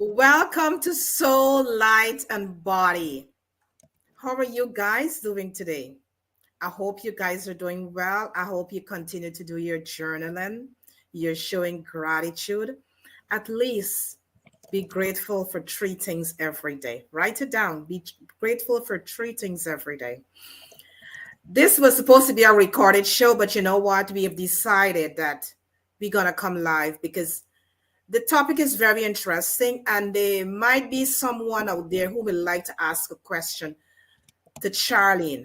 Welcome to Soul, Light, and Body. How are you guys doing today? I hope you guys are doing well. I hope you continue to do your journaling. You're showing gratitude. At least be grateful for three things every day. Write it down. Be grateful for three things every day. This was supposed to be a recorded show, but you know what? We have decided that we're going to come live because the topic is very interesting, and there might be someone out there who would like to ask a question to Charlene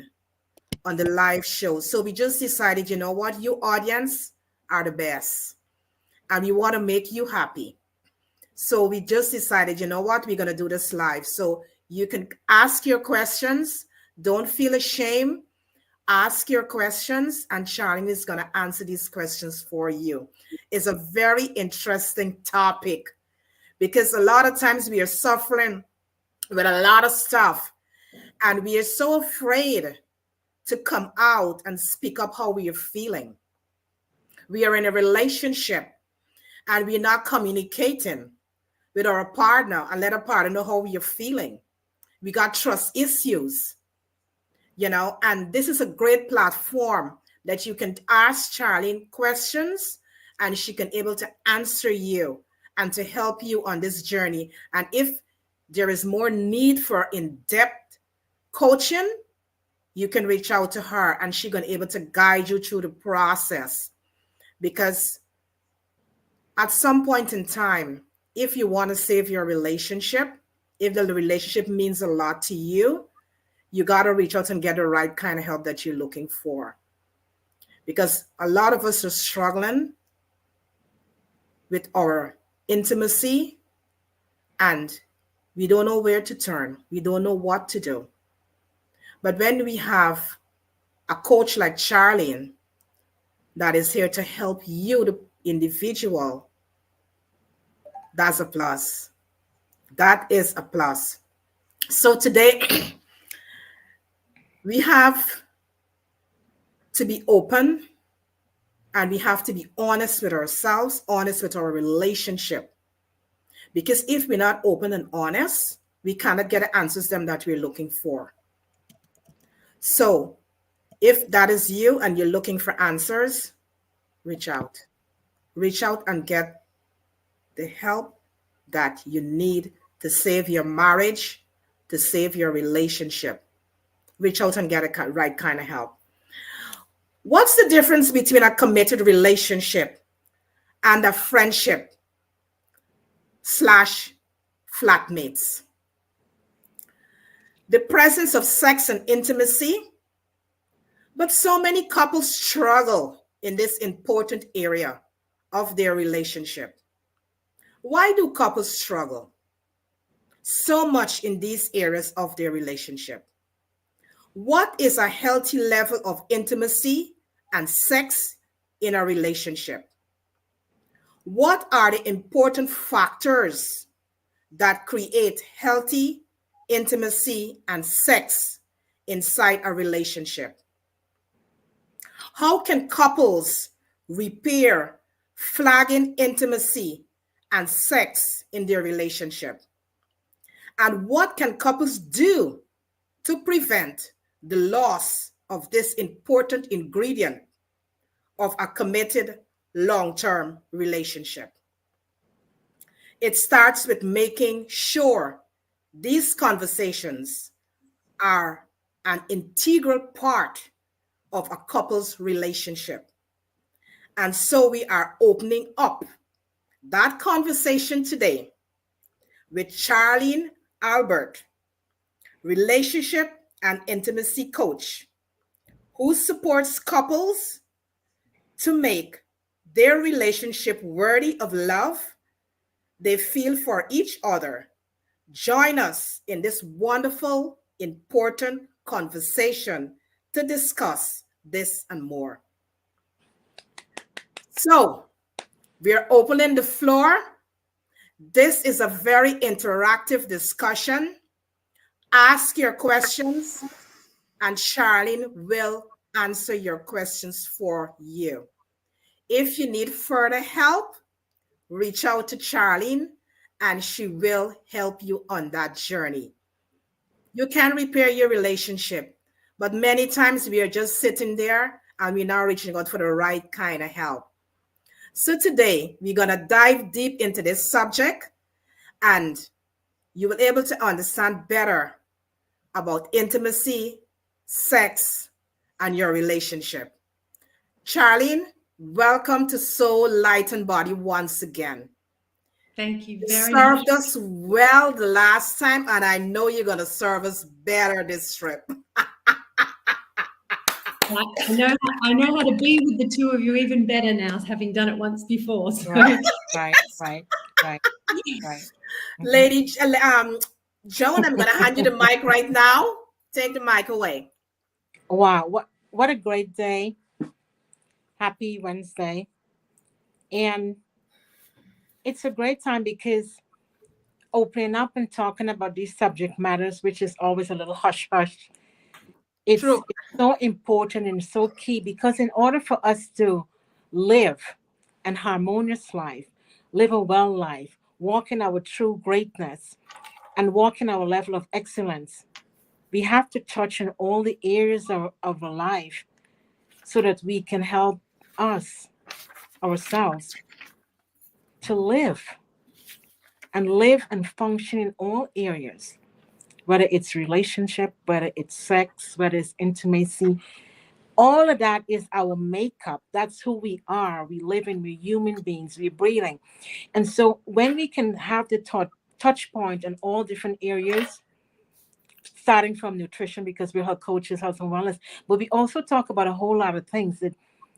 on the live show. So we just decided, you know what, you audience are the best, and we want to make you happy. So we just decided, you know what, we're going to do this live. So you can ask your questions. Don't feel ashamed. Ask your questions, and Charlene is going to answer these questions for you. It's a very interesting topic because a lot of times we are suffering with a lot of stuff, and we are so afraid to come out and speak up how we are feeling. We are in a relationship and we're not communicating with our partner and let our partner know how we are feeling. We got trust issues, and this is a great platform that you can ask Charlene questions and she can able to answer you and to help you on this journey. And if there is more need for in-depth coaching, you can reach out to her and she's going to be able to guide you through the process. Because at some point in time, if you want to save your relationship, if the relationship means a lot to you, you got to reach out and get the right kind of help that you're looking for. Because a lot of us are struggling with our intimacy and we don't know where to turn. We don't know what to do. But when we have a coach like Charlene that is here to help you, the individual, that's a plus. That is a plus. So today, we have to be open and we have to be honest with ourselves, honest with our relationship. Because if we're not open and honest, we cannot get the answers that we're looking for. So if that is you and you're looking for answers, reach out. Reach out and get the help that you need to save your marriage, to save your relationship. Reach out and get the right kind of help. What's the difference between a committed relationship and a friendship / flatmates? The presence of sex and intimacy, but so many couples struggle in this important area of their relationship. Why do couples struggle? so much in these areas of their relationship. What is a healthy level of intimacy and sex in a relationship? What are the important factors that create healthy intimacy and sex inside a relationship? How can couples repair flagging intimacy and sex in their relationship? And what can couples do to prevent the loss of this important ingredient of a committed long-term relationship? It starts with making sure these conversations are an integral part of a couple's relationship. And so we are opening up that conversation today with Sharlene Halbert, relationship and intimacy coach, who supports couples to make their relationship worthy of love they feel for each other. Join us in this wonderful, important conversation to discuss this and more. So, we are opening the floor. This is a very interactive discussion. Ask your questions, and Charlene will answer your questions for you. If you need further help, reach out to Charlene and she will help you on that journey. You can repair your relationship, but many times we are just sitting there and we're not reaching out for the right kind of help. So today we're going to dive deep into this subject and you will be able to understand better about intimacy, sex, and your relationship. Charlene, welcome to Soul, Light, and Body once again. Thank you You very much. served us well the last time, and I know you're going to serve us better this trip. I know how to be with the two of you even better now, having done it once before. So. Right. Lady Joan, I'm going to hand you the mic right now. Take the mic away. Wow, what a great day. Happy Wednesday. And it's a great time because opening up and talking about these subject matters, which is always a little hush hush, it's True. so important and so key because in order for us to live an harmonious life, live a well life, walk in our true greatness, and walk in our level of excellence, we have to touch on all the areas of our life so that we can help us, ourselves, to live and function in all areas, whether it's relationship, whether it's sex, whether it's intimacy. All of that is our makeup. That's who we are. We live in, we're human beings, we're breathing. And so when we can have the touch point in all different areas, starting from nutrition, because we're health coaches, health and wellness, but we also talk about a whole lot of things that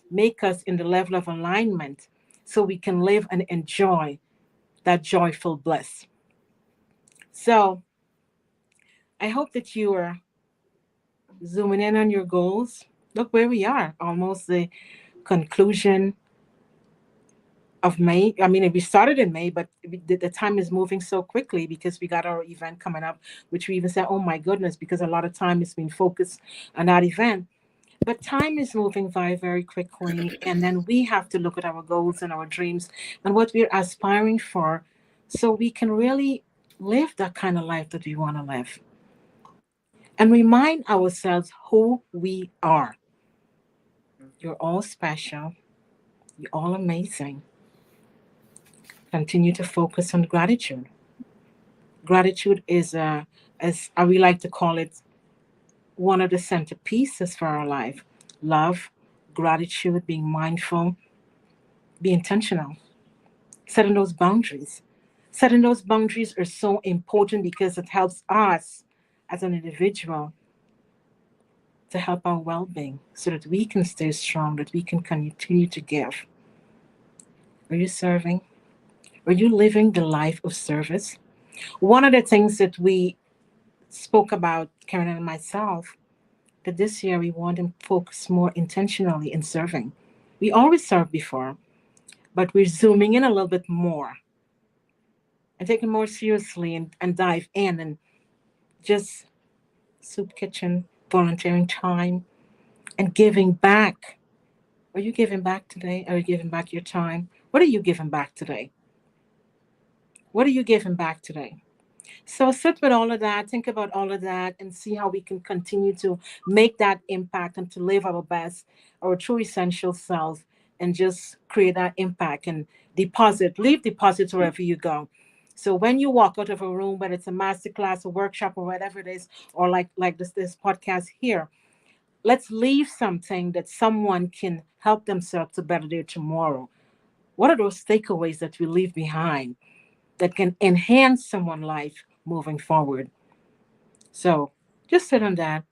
make us in the level of alignment so we can live and enjoy that joyful bliss. So I hope that you are zooming in on your goals. Look where we are, almost the conclusion of May. I mean, we started in May, but the time is moving so quickly because we got our event coming up, which we even said, oh my goodness, because a lot of time has been focused on that event. But time is moving very, very quickly. And then we have to look at our goals and our dreams and what we're aspiring for so we can really live that kind of life that we want to live. And remind ourselves who we are. You're all special. You're all amazing. Continue to focus on gratitude. Gratitude is, as we like to call it, one of the centerpieces for our life. Love, gratitude, being mindful, be intentional, setting those boundaries. Setting those boundaries are so important because it helps us as an individual to help our well being so that we can stay strong, that we can continue to give. Are you serving? Are you living the life of service? One of the things that we spoke about, Karen and myself, that this year we want to focus more intentionally in serving. We always served before, but we're zooming in a little bit more and taking more seriously and dive in and just soup kitchen, volunteering time, and giving back. Are you giving back today? Are you giving back your time? What are you giving back today? What are you giving back today? So sit with all of that, think about all of that, and see how we can continue to make that impact and to live our best, our true essential self, and just create that impact and leave deposits wherever you go. So when you walk out of a room, whether it's a master class, a workshop, or whatever it is, or like this podcast here, let's leave something that someone can help themselves to better their tomorrow. What are those takeaways that we leave behind that can enhance someone's life moving forward? So just sit on that.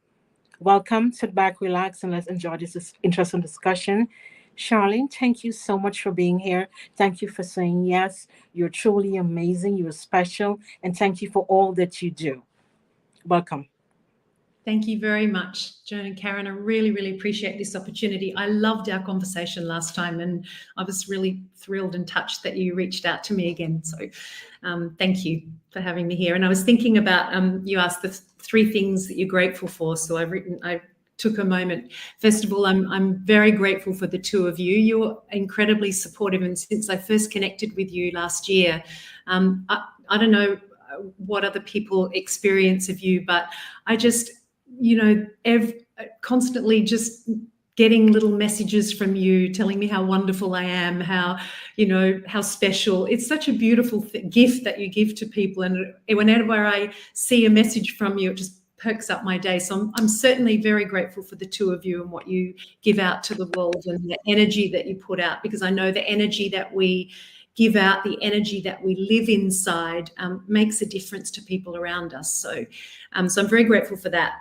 Welcome, sit back, relax, and let's enjoy this interesting discussion. Charlene, thank you so much for being here. Thank you for saying yes. You're truly amazing. You're special. And thank you for all that you do. Welcome. Thank you very much, Joan and Karen. I really, really appreciate this opportunity. I loved our conversation last time, and I was really thrilled and touched that you reached out to me again. So thank you for having me here. And I was thinking about, you asked the three things that you're grateful for. So I took a moment. First of all, I'm very grateful for the two of you. You're incredibly supportive. And since I first connected with you last year, I don't know what other people experience of you, but I just, constantly just getting little messages from you telling me how wonderful I am, how special. It's such a beautiful gift that you give to people. And whenever I see a message from you, it just perks up my day. So I'm certainly very grateful for the two of you and what you give out to the world and the energy that you put out, because I know the energy that we give out, the energy that we live inside, makes a difference to people around us. So I'm very grateful for that.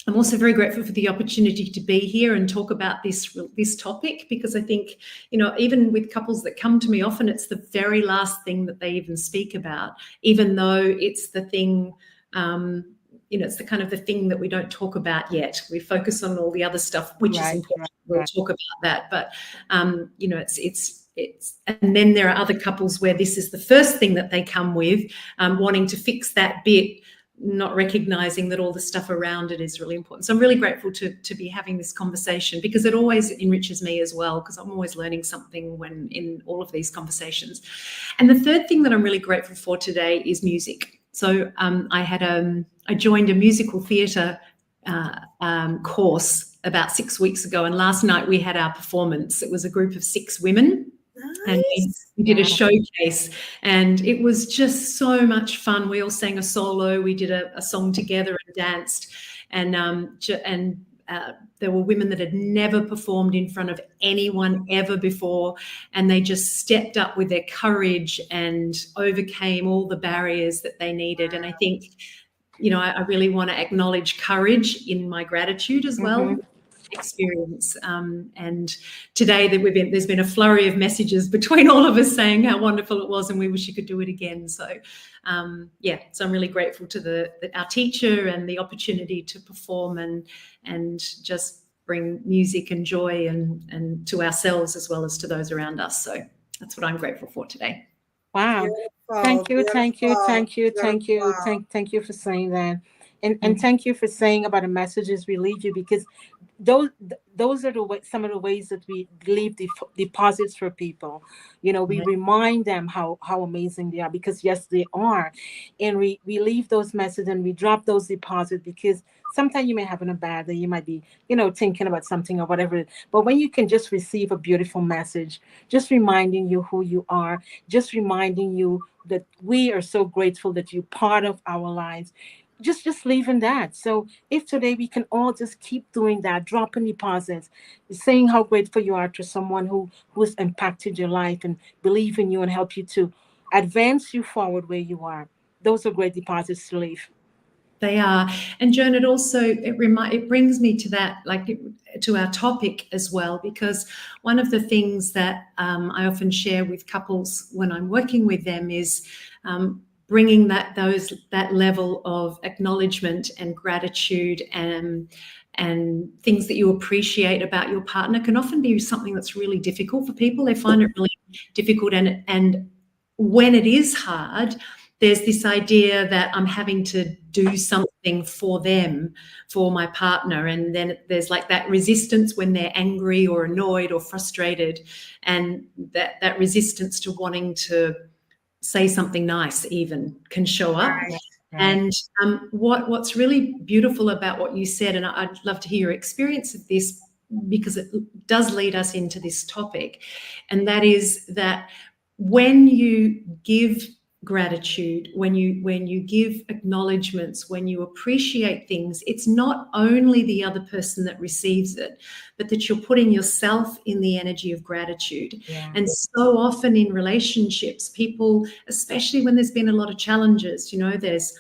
I'm also very grateful for the opportunity to be here and talk about this topic, because I think, even with couples that come to me, often it's the very last thing that they even speak about, even though it's the thing, it's the kind of the thing that we don't talk about yet. We focus on all the other stuff, which is important. We'll talk about that. But, it's and then there are other couples where this is the first thing that they come with, wanting to fix that bit, not recognizing that all the stuff around it is really important. So I'm really grateful to be having this conversation, because it always enriches me as well, because I'm always learning something when in all of these conversations. And the third thing that I'm really grateful for today is music. So I joined a musical theatre course about 6 weeks ago, and last night we had our performance. It was a group of 6 women. Nice. And we did a showcase, and it was just so much fun. We all sang a solo. We did a song together and danced, and there were women that had never performed in front of anyone ever before, and they just stepped up with their courage and overcame all the barriers that they needed. And I think, I really want to acknowledge courage in my gratitude as well. Mm-hmm. Experience, and today there's been a flurry of messages between all of us saying how wonderful it was and we wish you could do it again. So so I'm really grateful to our teacher and the opportunity to perform and just bring music and joy and to ourselves as well as to those around us. So that's what I'm grateful for today. Wow. Thank you for saying that. And thank you for saying about the messages we leave you, because those are some of the ways that we leave deposits for people. We remind them how amazing they are, because yes, they are. And we leave those messages and we drop those deposits, because sometimes you may have a bad day, you might be, thinking about something or whatever. But when you can just receive a beautiful message, just reminding you who you are, just reminding you that we are so grateful that you're part of our lives, just leaving that. So if today we can all just keep doing that, dropping deposits, saying how grateful you are to someone who has impacted your life and believe in you and help you to advance you forward where you are, those are great deposits to leave. They are. And Joan, it brings me to that, to our topic as well, because one of the things that I often share with couples when I'm working with them is bringing that level of acknowledgement and gratitude and things that you appreciate about your partner can often be something that's really difficult for people. They find it really difficult, and when it is hard, there's this idea that I'm having to do something for them, for my partner, and then there's like that resistance when they're angry or annoyed or frustrated, and that resistance to wanting to say something nice even can show up. Right. And what's really beautiful about what you said, and I'd love to hear your experience of this because it does lead us into this topic, and that is that when you give gratitude, when you give acknowledgements, when you appreciate things, it's not only the other person that receives it, but that you're putting yourself in the energy of gratitude. Yeah. And so often in relationships, people, especially when there's been a lot of challenges, there's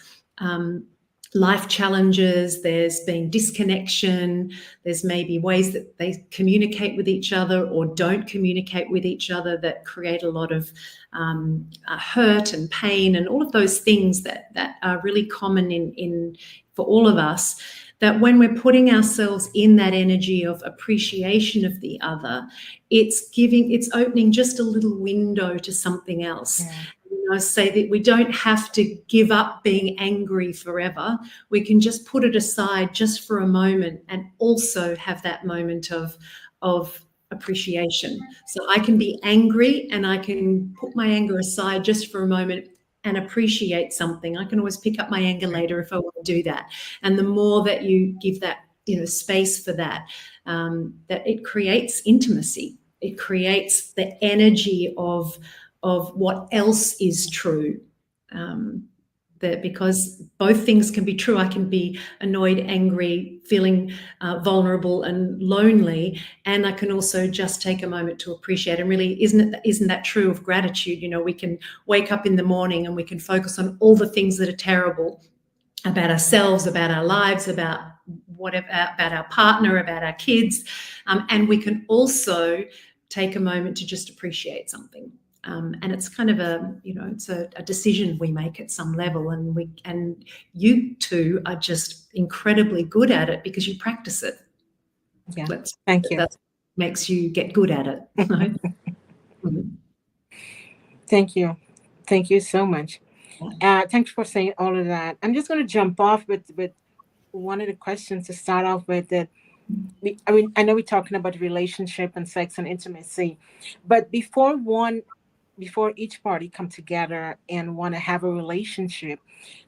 life challenges, there's been disconnection, there's maybe ways that they communicate with each other or don't communicate with each other that create a lot of hurt and pain and all of those things that are really common in for all of us, that when we're putting ourselves in that energy of appreciation of the other, it's opening just a little window to something else. Yeah. I say that we don't have to give up being angry forever. We can just put it aside just for a moment and also have that moment of appreciation. So I can be angry and I can put my anger aside just for a moment and appreciate something. I can always pick up my anger later if I want to do that. And the more that you give that, space for that, that it creates intimacy. It creates the energy of what else is true. That because both things can be true. I can be annoyed, angry, feeling vulnerable and lonely, and I can also just take a moment to appreciate. And really, isn't that true of gratitude? We can wake up in the morning and we can focus on all the things that are terrible about ourselves, about our lives, about whatever, about our partner, about our kids, and we can also take a moment to just appreciate something. And it's kind of it's a decision we make at some level, and you two are just incredibly good at it because you practice it. Yeah. Thank you. That makes you get good at it. Right? Thank you. Thank you so much. Thanks for saying all of that. I'm just going to jump off with one of the questions to start off with. That I know we're talking about relationship and sex and intimacy, but before each party come together and want to have a relationship,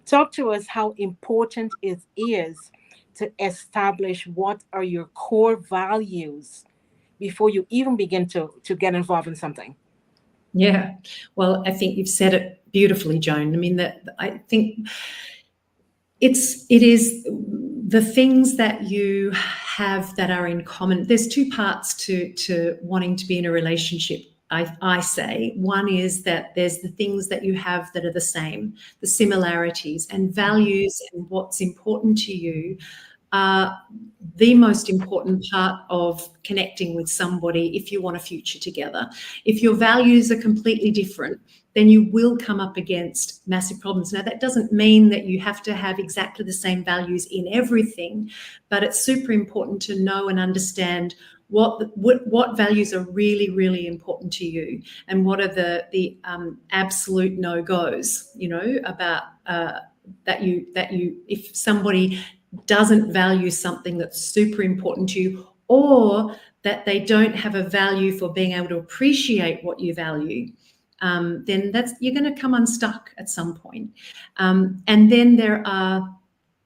talk to us how important it is to establish what are your core values before you even begin to get involved in something. Yeah, well, I think you've said it beautifully, Joan. I mean, I think it is the things that you have that are in common. There's two parts to wanting to be in a relationship. I say one is that there's the things that you have that are the same, the similarities and values, and what's important to you are the most important part of connecting with somebody if you want a future together. If your values are completely different, then you will come up against massive problems. Now, that doesn't mean that you have to have exactly the same values in everything, but it's super important to know and understand what values are really, really important to you, and what are the absolute no-goes, about that you if somebody doesn't value something that's super important to you, or that they don't have a value for being able to appreciate what you value, then you're going to come unstuck at some point. And then there are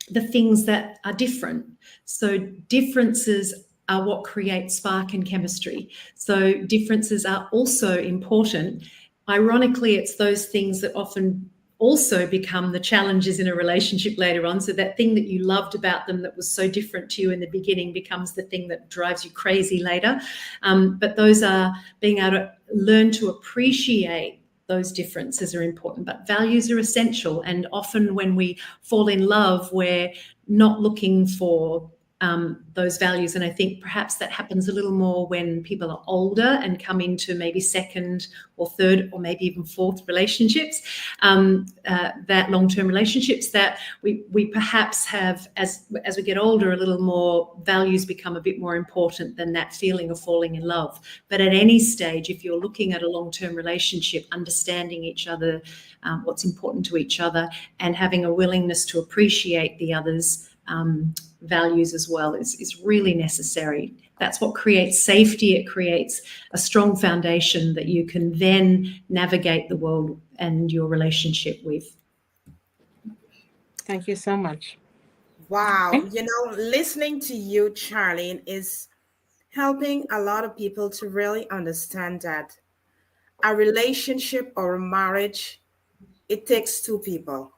the things that are different. So differences are what create spark and chemistry. So differences are also important. Ironically, it's those things that often also become the challenges in a relationship later on. So that thing that you loved about them that was so different to you in the beginning becomes the thing that drives you crazy later. But those are being able to learn to appreciate those differences are important, but values are essential. And often when we fall in love, we're not looking for those values. And I think perhaps that happens a little more when people are older and come into maybe second or third or maybe even fourth relationships, that long-term relationships, that we perhaps have, as we get older, a little more, values become a bit more important than that feeling of falling in love. But at any stage, if you're looking at a long-term relationship, understanding each other, what's important to each other, and having a willingness to appreciate the other's values as well is really necessary. That's what creates safety. It creates a strong foundation that you can then navigate the world and your relationship with. Thank you so much. Wow. Listening to you, Charlene, is helping a lot of people to really understand that a relationship or a marriage, it takes two people.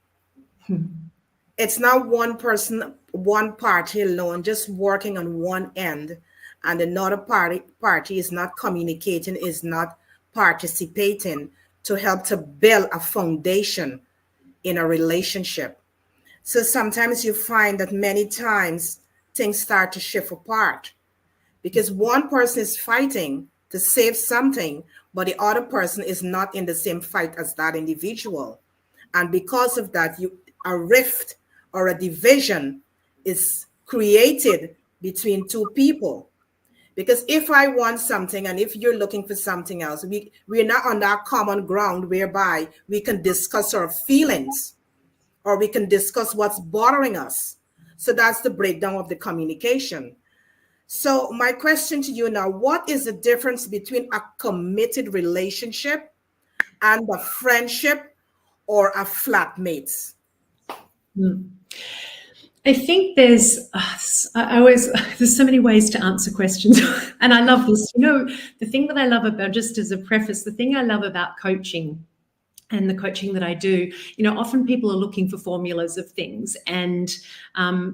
It's not one person, one party alone, just working on one end, and another party is not communicating, is not participating to help to build a foundation in a relationship. So sometimes you find that many times things start to shift apart because one person is fighting to save something, but the other person is not in the same fight as that individual. And because of that, a rift or a division is created between two people. Because if I want something and if you're looking for something else, we're not on that common ground whereby we can discuss our feelings or we can discuss what's bothering us. So that's the breakdown of the communication. So my question to you now, what is the difference between a committed relationship and a friendship or a flatmates? I think there's so many ways to answer questions, and I love this. The thing that I love about, just as a preface, the thing I love about coaching and the coaching that I do, often people are looking for formulas of things, and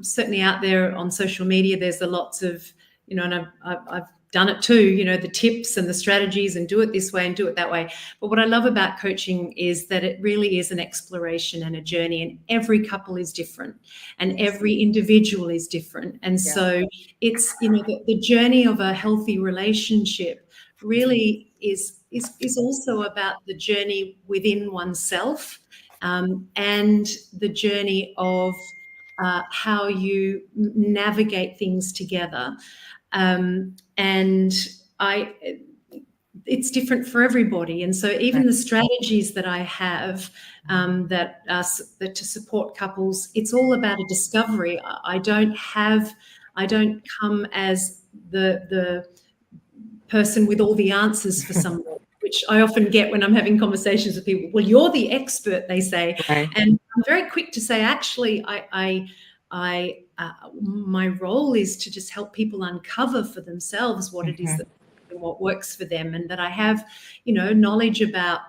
certainly out there on social media, there's lots of, and I've done it too, the tips and the strategies and do it this way and do it that way. But what I love about coaching is that it really is an exploration and a journey, and every couple is different and every individual is different. And so it's, the journey of a healthy relationship really is also about the journey within oneself, and the journey of how you navigate things together. And it's different for everybody. And so even the strategies that I have that to support couples, it's all about a discovery. I don't come as the person with all the answers for someone, which I often get when I'm having conversations with people. Well, you're the expert, they say. Right. And I'm very quick to say, actually, my role is to just help people uncover for themselves what it is that, what works for them, and that I have, knowledge about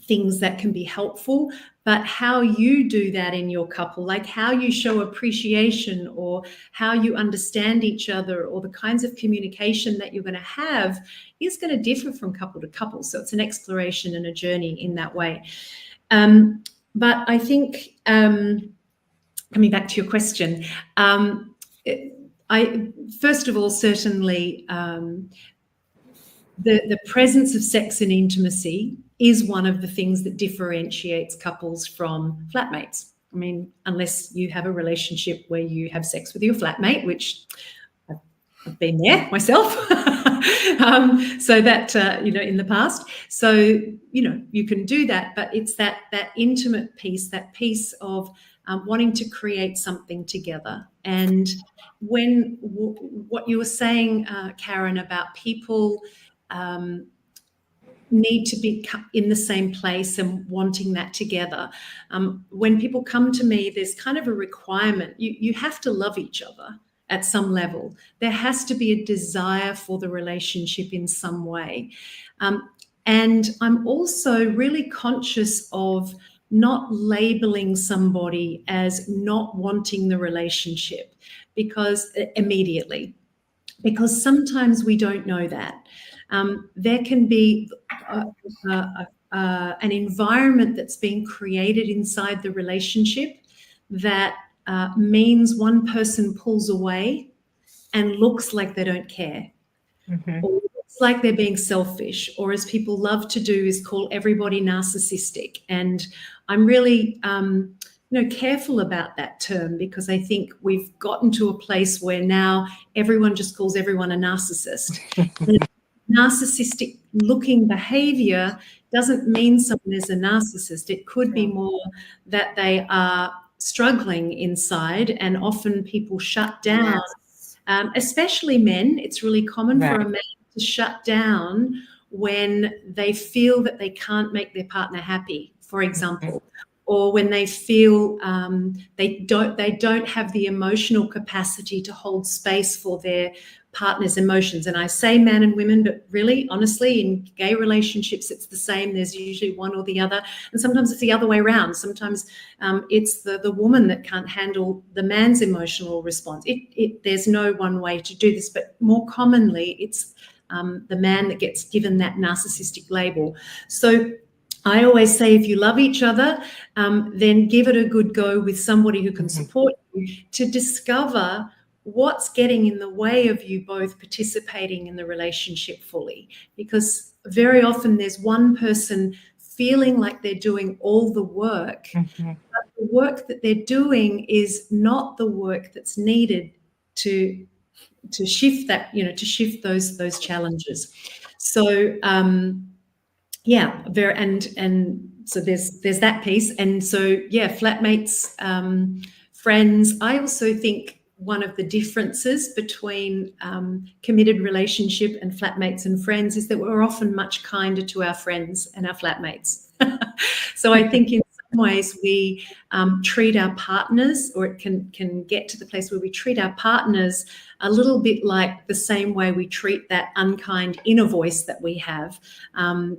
things that can be helpful, but how you do that in your couple, like how you show appreciation or how you understand each other or the kinds of communication that you're going to have is going to differ from couple to couple. So it's an exploration and a journey in that way. But I think, coming back to your question, I first of all, certainly the presence of sex and intimacy is one of the things that differentiates couples from flatmates. I mean, unless you have a relationship where you have sex with your flatmate, which I've been there myself. So that, in the past. So, you can do that, but it's that intimate piece, that piece of wanting to create something together. And what you were saying, Karen, about people need to be in the same place and wanting that together. When people come to me, there's kind of a requirement. You have to love each other at some level. There has to be a desire for the relationship in some way. And I'm also really conscious of not labeling somebody as not wanting the relationship immediately, because sometimes we don't know that. There can be an environment that's being created inside the relationship that means one person pulls away and looks like they don't care, or looks like they're being selfish, or as people love to do is call everybody narcissistic. And I'm really careful about that term, because I think we've gotten to a place where now everyone just calls everyone a narcissist. Narcissistic looking behavior doesn't mean someone is a narcissist. It could be more that they are struggling inside, and often people shut down, especially men. It's really common for a man to shut down when they feel that they can't make their partner happy, for example, or when they feel they don't have the emotional capacity to hold space for their partner's emotions. And I say man and women, but really, honestly, in gay relationships, it's the same. There's usually one or the other. And sometimes it's the other way around. Sometimes it's the woman that can't handle the man's emotional response. There's no one way to do this, but more commonly, it's the man that gets given that narcissistic label. So I always say, if you love each other, then give it a good go with somebody who can support you to discover what's getting in the way of you both participating in the relationship fully. Because very often there's one person feeling like they're doing all the work, but the work that they're doing is not the work that's needed to shift that, to shift those challenges. So and so there's that piece. And so flatmates, friends. I also think one of the differences between committed relationship and flatmates and friends is that we're often much kinder to our friends and our flatmates. So I think in some ways we treat our partners, or it can get to the place where we treat our partners a little bit like the same way we treat that unkind inner voice that we have,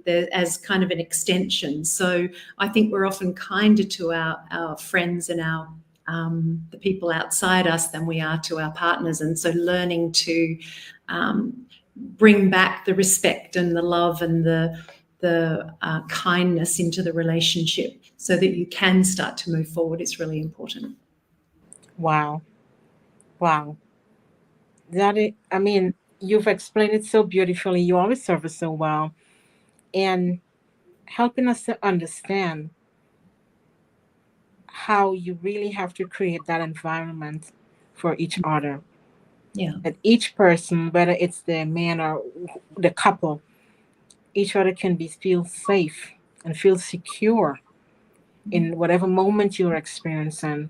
as kind of an extension. So I think we're often kinder to our friends and the people outside us than we are to our partners. And so learning to bring back the respect and the love and the kindness into the relationship so that you can start to move forward is really important. Wow. You've explained it so beautifully. You always serve us so well, and helping us to understand how you really have to create that environment for each other. Yeah. That each person, whether it's the man or the couple, each other can feel safe and feel secure in whatever moment you're experiencing,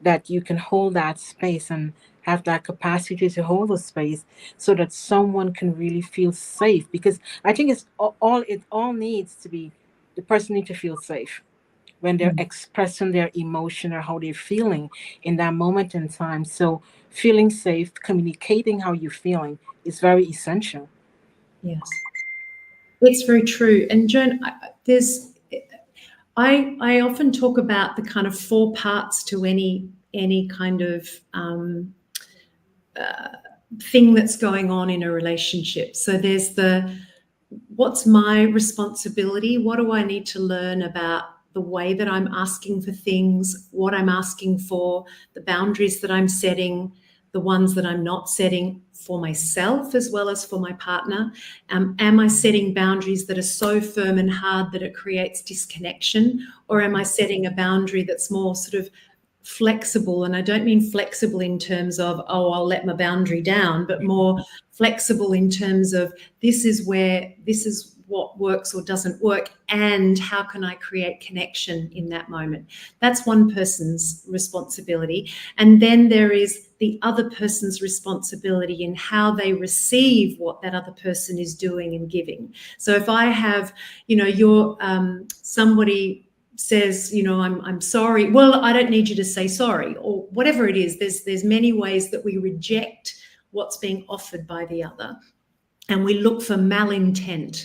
that you can hold that space and have that capacity to hold the space so that someone can really feel safe. Because I think it all needs to be, the person needs to feel safe when they're expressing their emotion or how they're feeling in that moment in time. So feeling safe, communicating how you're feeling is very essential. Yes, it's very true. And Joan, I often talk about the kind of 4 parts to any kind of thing that's going on in a relationship. So there's what's my responsibility? What do I need to learn about the way that I'm asking for things, what I'm asking for, the boundaries that I'm setting, the ones that I'm not setting for myself as well as for my partner? Am I setting boundaries that are so firm and hard that it creates disconnection? Or am I setting a boundary that's more sort of flexible? And I don't mean flexible in terms of, I'll let my boundary down, but more flexible in terms of this is what works or doesn't work, and how can I create connection in that moment? That's one person's responsibility. And then there is the other person's responsibility in how they receive what that other person is doing and giving. So if I have, somebody says, I'm sorry, well, I don't need you to say sorry, or whatever it is. There's many ways that we reject what's being offered by the other, and we look for malintent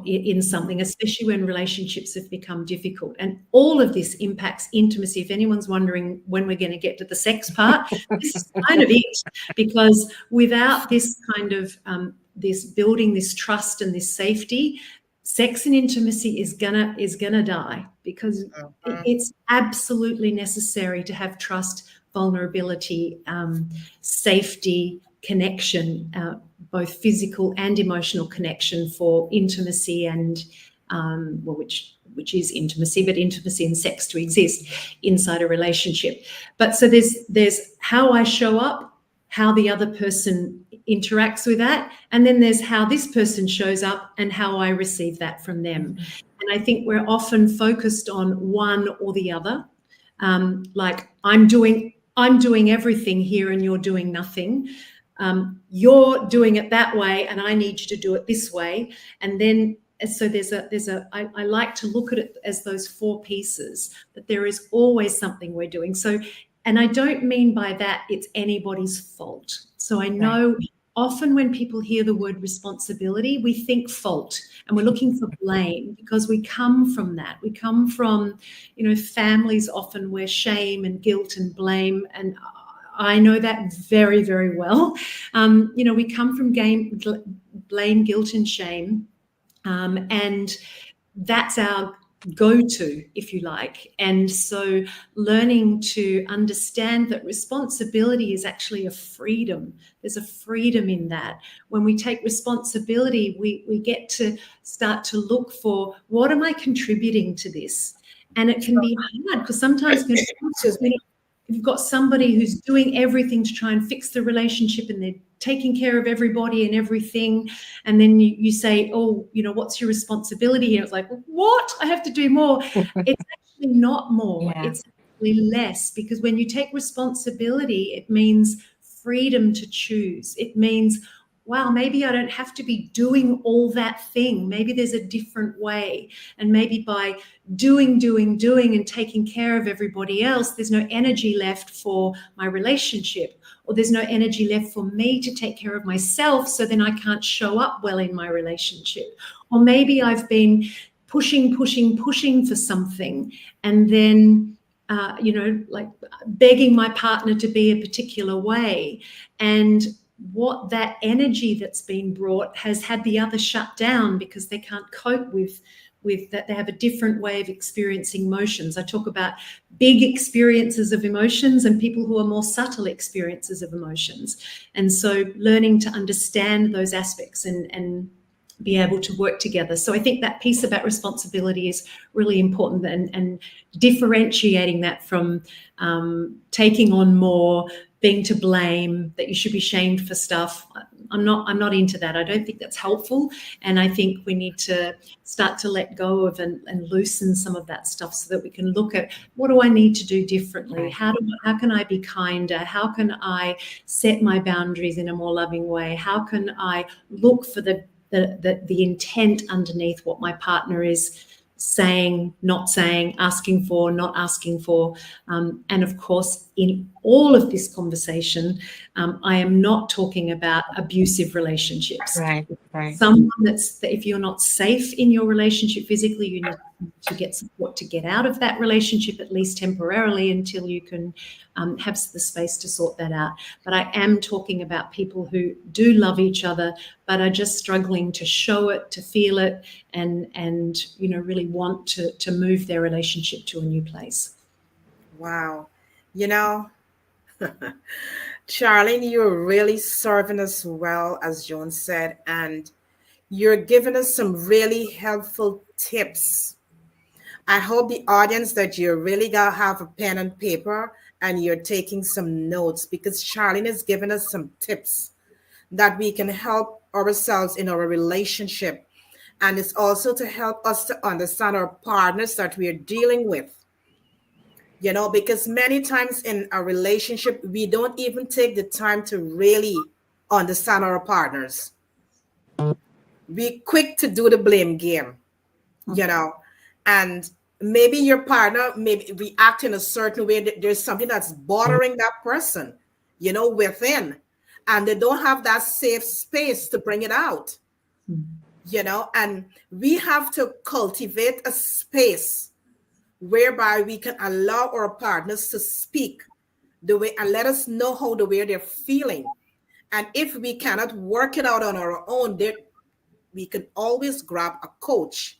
in something, especially when relationships have become difficult. And all of this impacts intimacy. If anyone's wondering when we're going to get to the sex part, this is kind of it, because without this kind of this building this trust and this safety, sex and intimacy is gonna die, because it's absolutely necessary to have trust vulnerability, safety, connection, both physical and emotional connection for intimacy and which is intimacy, but intimacy and sex to exist inside a relationship. But so there's how I show up, how the other person interacts with that, and then there's how this person shows up and how I receive that from them. And I think we're often focused on one or the other. Like I'm doing everything here and you're doing nothing. You're doing it that way and I need you to do it this way. And then so I like to look at it as those four pieces, that there is always something we're doing. So, and I don't mean by that it's anybody's fault. So I know often when people hear the word responsibility, we think fault and we're looking for blame, because we come from that. We come from, families often where shame and guilt and blame, and I know that very, very well. We come from blame, guilt and shame. And that's our go-to, if you like. And so learning to understand that responsibility is actually a freedom. There's a freedom in that. When we take responsibility, we get to start to look for, what am I contributing to this? And it can be hard because sometimes you've got somebody who's doing everything to try and fix the relationship and they're taking care of everybody and everything. And then you say, oh, what's your responsibility here? It's like, what? I have to do more. It's actually not more. Yeah. It's actually less, because when you take responsibility, it means freedom to choose. It means, wow, maybe I don't have to be doing all that thing. Maybe there's a different way. And maybe by doing and taking care of everybody else, there's no energy left for my relationship, or there's no energy left for me to take care of myself, so then I can't show up well in my relationship. Or maybe I've been pushing for something, and then like begging my partner to be a particular way, and what that energy that's been brought has had the other shut down because they can't cope with that. They have a different way of experiencing emotions. I talk about big experiences of emotions and people who are more subtle experiences of emotions. And so learning to understand those aspects and be able to work together. So I think that piece about responsibility is really important, and differentiating that from taking on more, being to blame, that you should be shamed for stuff. I'm not into that. I don't think that's helpful. And I think we need to start to let go of and loosen some of that stuff, so that we can look at, what do I need to do differently? How can I be kinder? How can I set my boundaries in a more loving way? How can I look for the intent underneath what my partner is saying, not saying, asking for, not asking for. And of course, in all of this conversation, I am not talking about abusive relationships. Right. Someone that if you're not safe in your relationship physically, you need to get support to get out of that relationship, at least temporarily, until you can have the space to sort that out. But I am talking about people who do love each other, but are just struggling to show it, to feel it, and really want to move their relationship to a new place. Wow. Charlene, you're really serving us well, as Joan said, and you're giving us some really helpful tips. I hope the audience that you're really gonna have a pen and paper and you're taking some notes, because Charlene has given us some tips that we can help ourselves in our relationship. And it's also to help us to understand our partners that we are dealing with. Because many times in a relationship, we don't even take the time to really understand our partners. We quick to do the blame game, and maybe your partner maybe react in a certain way, that there's something that's bothering that person, within, and they don't have that safe space to bring it out, and we have to cultivate a space whereby we can allow our partners to speak the way and let us know how the way they're feeling. And if we cannot work it out on our own, we can always grab a coach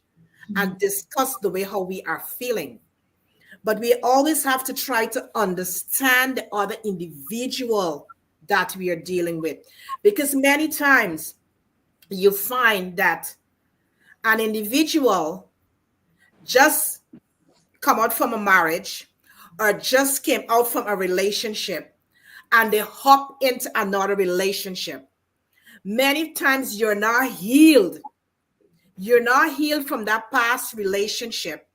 and discuss the way how we are feeling. but we always have to try to understand the other individual that we are dealing with. Because many times you find that an individual just come out from a marriage or just came out from a relationship and they hop into another relationship. Many times you're not healed. You're not healed from that past relationship,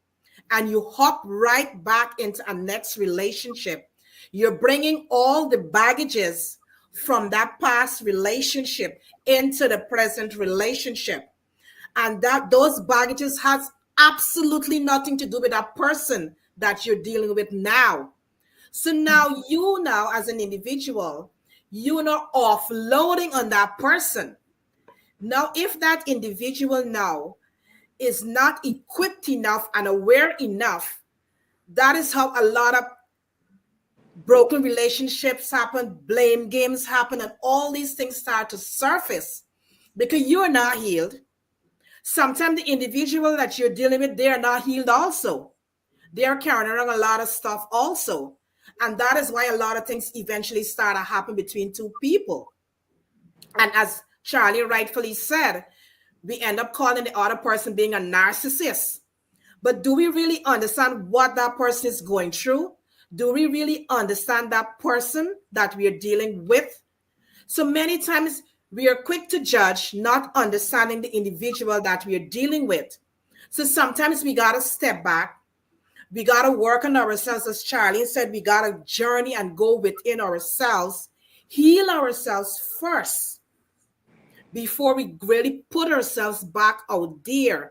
and you hop right back into a next relationship. You're bringing all the baggages from that past relationship into the present relationship. And that those baggages has absolutely nothing to do with that person that you're dealing with now. So now you now as an individual, you're not offloading on that person. Now, if that individual now is not equipped enough and aware enough, that is how a lot of broken relationships happen, blame games happen, and all these things start to surface because you're not healed. Sometimes the individual that you're dealing with, they are not healed also. They are carrying around a lot of stuff also. And that is why a lot of things eventually start to happen between two people. And as Charlie rightfully said, we end up calling the other person being a narcissist. But do we really understand what that person is going through? Do we really understand that person that we are dealing with? So many times we are quick to judge, not understanding the individual that we are dealing with. So sometimes we got to step back. We got to work on ourselves. As Charlie said, we got to journey and go within ourselves, heal ourselves first before we really put ourselves back out there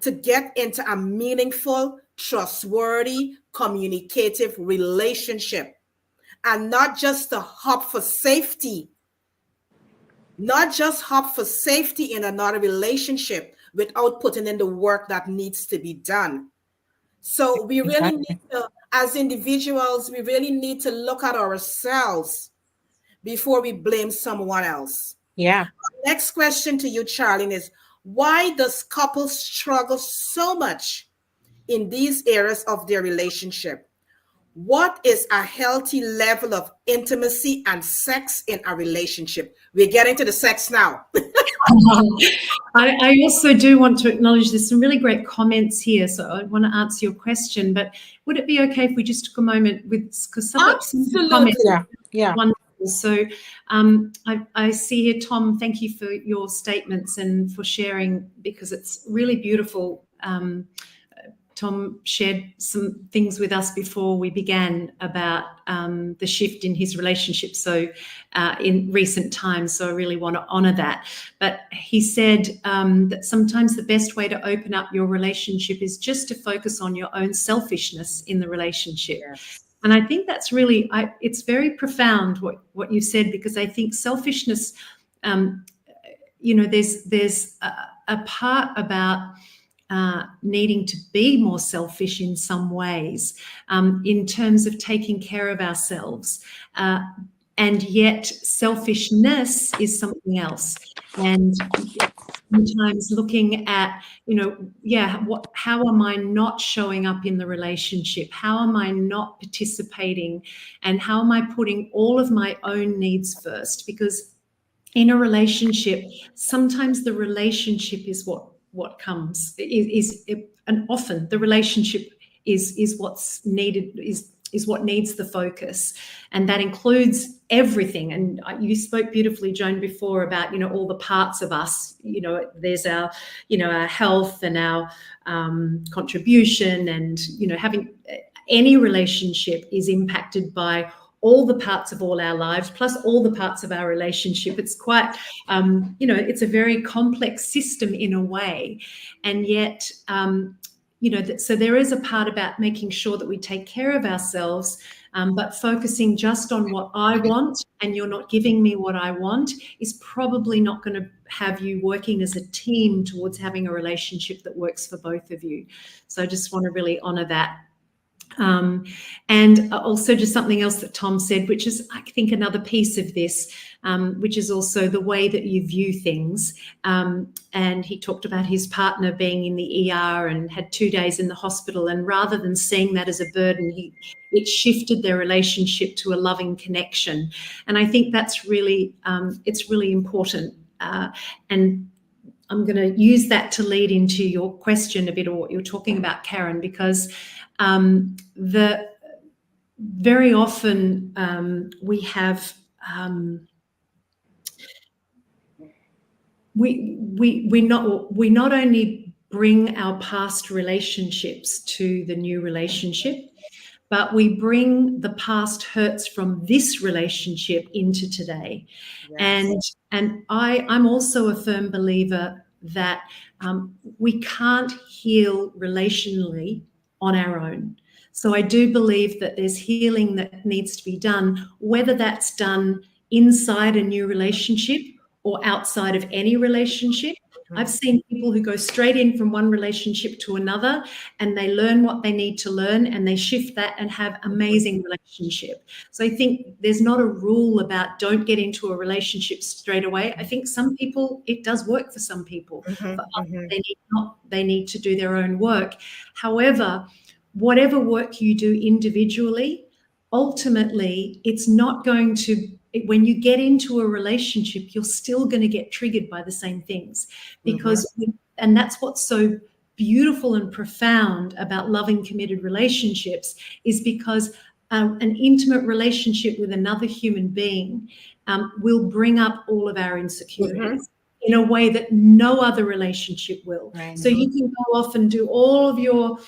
to get into a meaningful, trustworthy, communicative relationship, and not just to hop for safety, not just hop for safety in another relationship without putting in the work that needs to be done. So we really Exactly. need to, as individuals, we really need to look at ourselves before we blame someone else. Yeah. Next question to you, Charlene, is why does couples struggle so much in these areas of their relationship? What is a healthy level of intimacy and sex in a relationship? We're getting to the sex now. I also do want to acknowledge there's some really great comments here, so I want to answer your question. But would it be okay if we just took a moment with, because some Absolutely. comments Yeah. Yeah. wonderful. So I see here, Tom, thank you for your statements and for sharing, because it's really beautiful. Tom shared some things with us before we began about the shift in his relationship, so in recent times. So I really want to honour that. But he said that sometimes the best way to open up your relationship is just to focus on your own selfishness in the relationship. Yes. And I think that's really, it's very profound what you said, because I think selfishness, there's a part about needing to be more selfish in some ways, in terms of taking care of ourselves. And yet selfishness is something else. And sometimes looking at, how am I not showing up in the relationship? How am I not participating? And how am I putting all of my own needs first? Because in a relationship, sometimes the relationship is what comes, and often the relationship is what's needed, is what needs the focus, and that includes everything. And you spoke beautifully, Joan, before about all the parts of us. There's our our health and our contribution, and having any relationship is impacted by all the parts of all our lives, plus all the parts of our relationship. It's quite, it's a very complex system in a way. And yet, so there is a part about making sure that we take care of ourselves, but focusing just on what I want and you're not giving me what I want is probably not going to have you working as a team towards having a relationship that works for both of you. So I just want to really honour that. And also just something else that Tom said, which is, I think, another piece of this, which is also the way that you view things. And he talked about his partner being in the ER and had 2 days in the hospital. And rather than seeing that as a burden, it shifted their relationship to a loving connection. And I think that's really, it's really important. And I'm going to use that to lead into your question a bit, or what you're talking about, Karen, because very often we have we not only bring our past relationships to the new relationship, but we bring the past hurts from this relationship into today. Yes. And I'm also a firm believer that we can't heal relationally on our own. So I do believe that there's healing that needs to be done, whether that's done inside a new relationship or outside of any relationship. I've seen people who go straight in from one relationship to another, and they learn what they need to learn, and they shift that and have amazing relationship. So I think there's not a rule about don't get into a relationship straight away. I think some people, it does work for some people. For others, they need to do their own work. However, whatever work you do individually, ultimately, it's not going to, when you get into a relationship, you're still going to get triggered by the same things, because, and that's what's so beautiful and profound about loving, committed relationships, is because an intimate relationship with another human being will bring up all of our insecurities in a way that no other relationship will. So you can go off and do all of your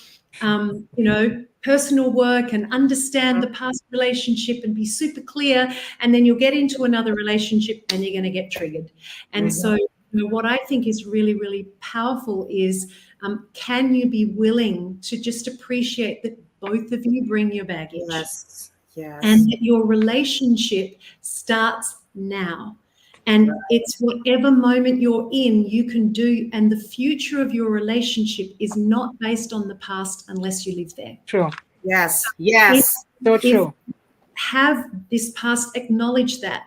personal work and understand the past relationship and be super clear, and then you'll get into another relationship and you're going to get triggered. And so what I think is really, really powerful is, can you be willing to just appreciate that both of you bring your baggage, and that your relationship starts now. And it's whatever moment you're in, you can do, and the future of your relationship is not based on the past unless you live there. True. Yes. So true. Have this past, acknowledge that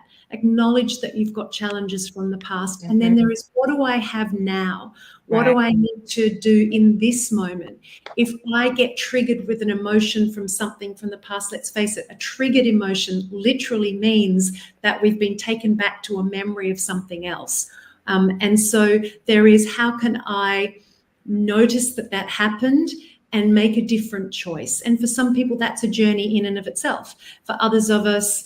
you've got challenges from the past. And then there is, what do I have now? What do I need to do in this moment? If I get triggered with an emotion from something from the past, let's face it, a triggered emotion literally means that we've been taken back to a memory of something else. And so there is, how can I notice that that happened and make a different choice? And for some people, that's a journey in and of itself. For others of us,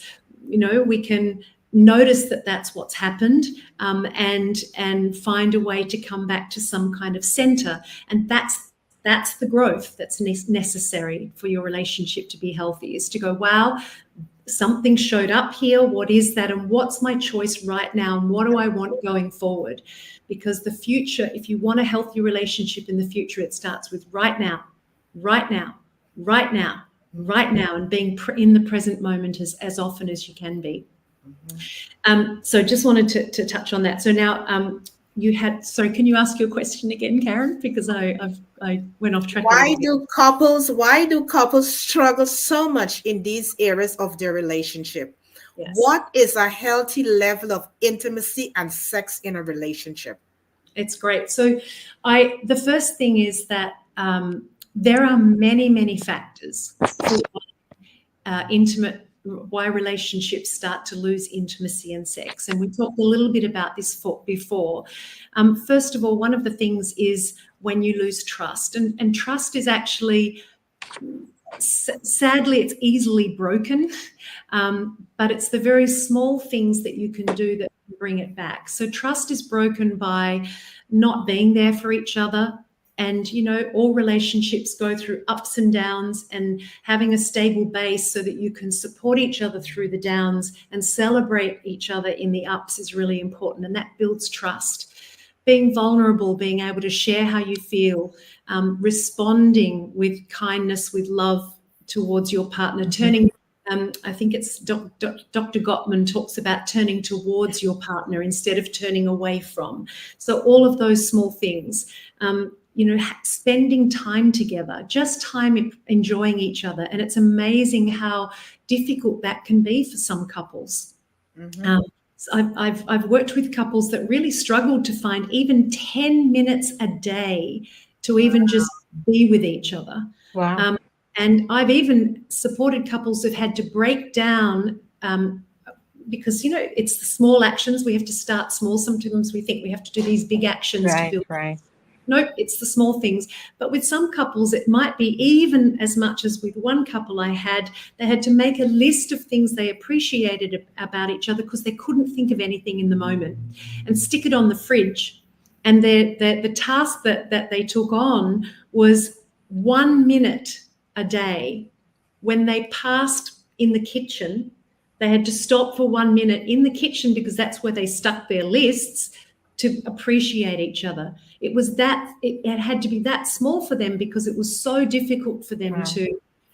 we can notice that that's what's happened, and find a way to come back to some kind of center. And that's the growth that's necessary for your relationship to be healthy, is to go, wow, something showed up here. What is that? And what's my choice right now? And what do I want going forward? Because the future, if you want a healthy relationship in the future, it starts with right now, and being in the present moment as often as you can be. So just wanted to touch on that. So now you had, sorry, can you ask your question again, Karen? Because I went off track. Why do couples struggle so much in these areas of their relationship? Yes. What is a healthy level of intimacy and sex in a relationship? It's great. So the first thing is that there are many factors for why relationships start to lose intimacy and sex. And we talked a little bit about this before. First of all, one of the things is when you lose trust. And trust is actually, sadly, it's easily broken, but it's the very small things that you can do that bring it back. So trust is broken by not being there for each other. And, all relationships go through ups and downs, and having a stable base so that you can support each other through the downs and celebrate each other in the ups is really important. And that builds trust. Being vulnerable, being able to share how you feel, responding with kindness, with love towards your partner, turning, I think it's Dr. Gottman talks about turning towards your partner instead of turning away from. So all of those small things. spending time together, just time enjoying each other. And it's amazing how difficult that can be for some couples. So I've worked with couples that really struggled to find even 10 minutes a day to even just be with each other. Wow. And I've even supported couples who've had to break down because, it's the small actions. We have to start small. Sometimes we think we have to do these big actions to build. Right. Nope, it's the small things. But with some couples, it might be even as much as with one couple they had to make a list of things they appreciated about each other because they couldn't think of anything in the moment, and stick it on the fridge. And the task that they took on was 1 minute a day. When they passed in the kitchen, they had to stop for 1 minute in the kitchen because that's where they stuck their lists to appreciate each other. It was that it had to be that small for them because it was so difficult for them to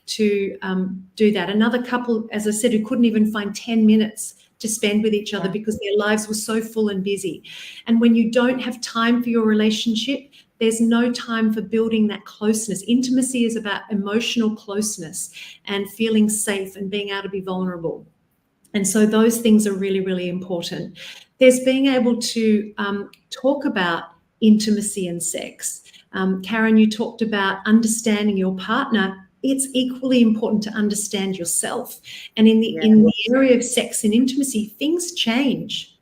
do that. Another couple, as I said, who couldn't even find 10 minutes to spend with each other because their lives were so full and busy. And when you don't have time for your relationship, there's no time for building that closeness. Intimacy is about emotional closeness and feeling safe and being able to be vulnerable. And so those things are really, really important. There's being able to talk about intimacy and sex. Karen, you talked about understanding your partner. It's equally important to understand yourself. And in the area of sex and intimacy, things change.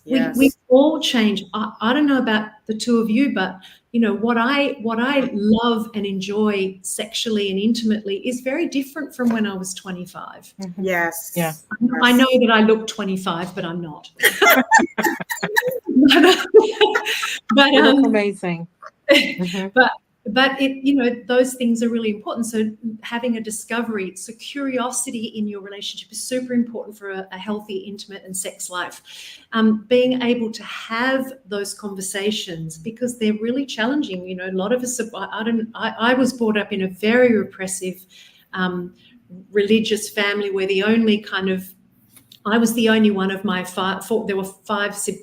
Yes. We all change. I don't know about the two of you, but what I love and enjoy sexually and intimately is very different from when I was 25. Yes. Yeah. I know that I look 25, but I'm not. But You look amazing. But it, those things are really important. So having a discovery, so curiosity in your relationship is super important for a healthy, intimate and sex life. Being able to have those conversations because they're really challenging. A lot of us, I was brought up in a very repressive religious family where I was the only one of my there were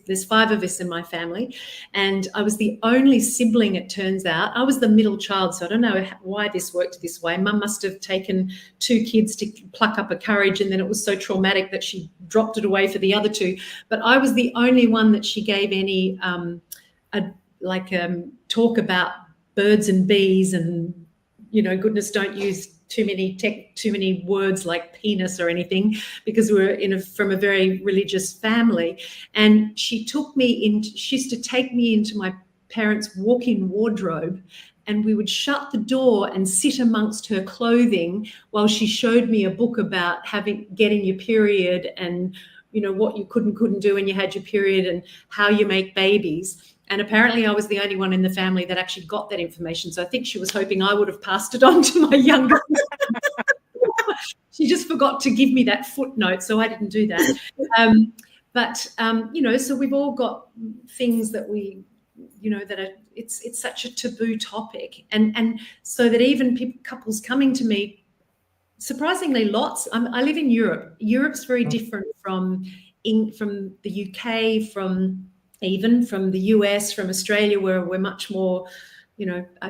there's 5 of us in my family, and I was the only sibling, it turns out. I was the middle child, so I don't know why this worked this way. Mum must have taken 2 kids to pluck up a courage, and then it was so traumatic that she dropped it away for the other 2. But I was the only one that she gave any talk about birds and bees and, goodness, don't use too many words like penis or anything, because we were from a very religious family. And she used to take me into my parents' walk-in wardrobe, and we would shut the door and sit amongst her clothing while she showed me a book about getting your period and what you couldn't do when you had your period and how you make babies. And apparently I was the only one in the family that actually got that information. So I think she was hoping I would have passed it on to my younger. She just forgot to give me that footnote, so I didn't do that. So we've all got things that we, that are, it's such a taboo topic. And so that even couples coming to me, surprisingly lots, I live in Europe. Europe's very different from the UK, even from the US, from Australia, where we're much more,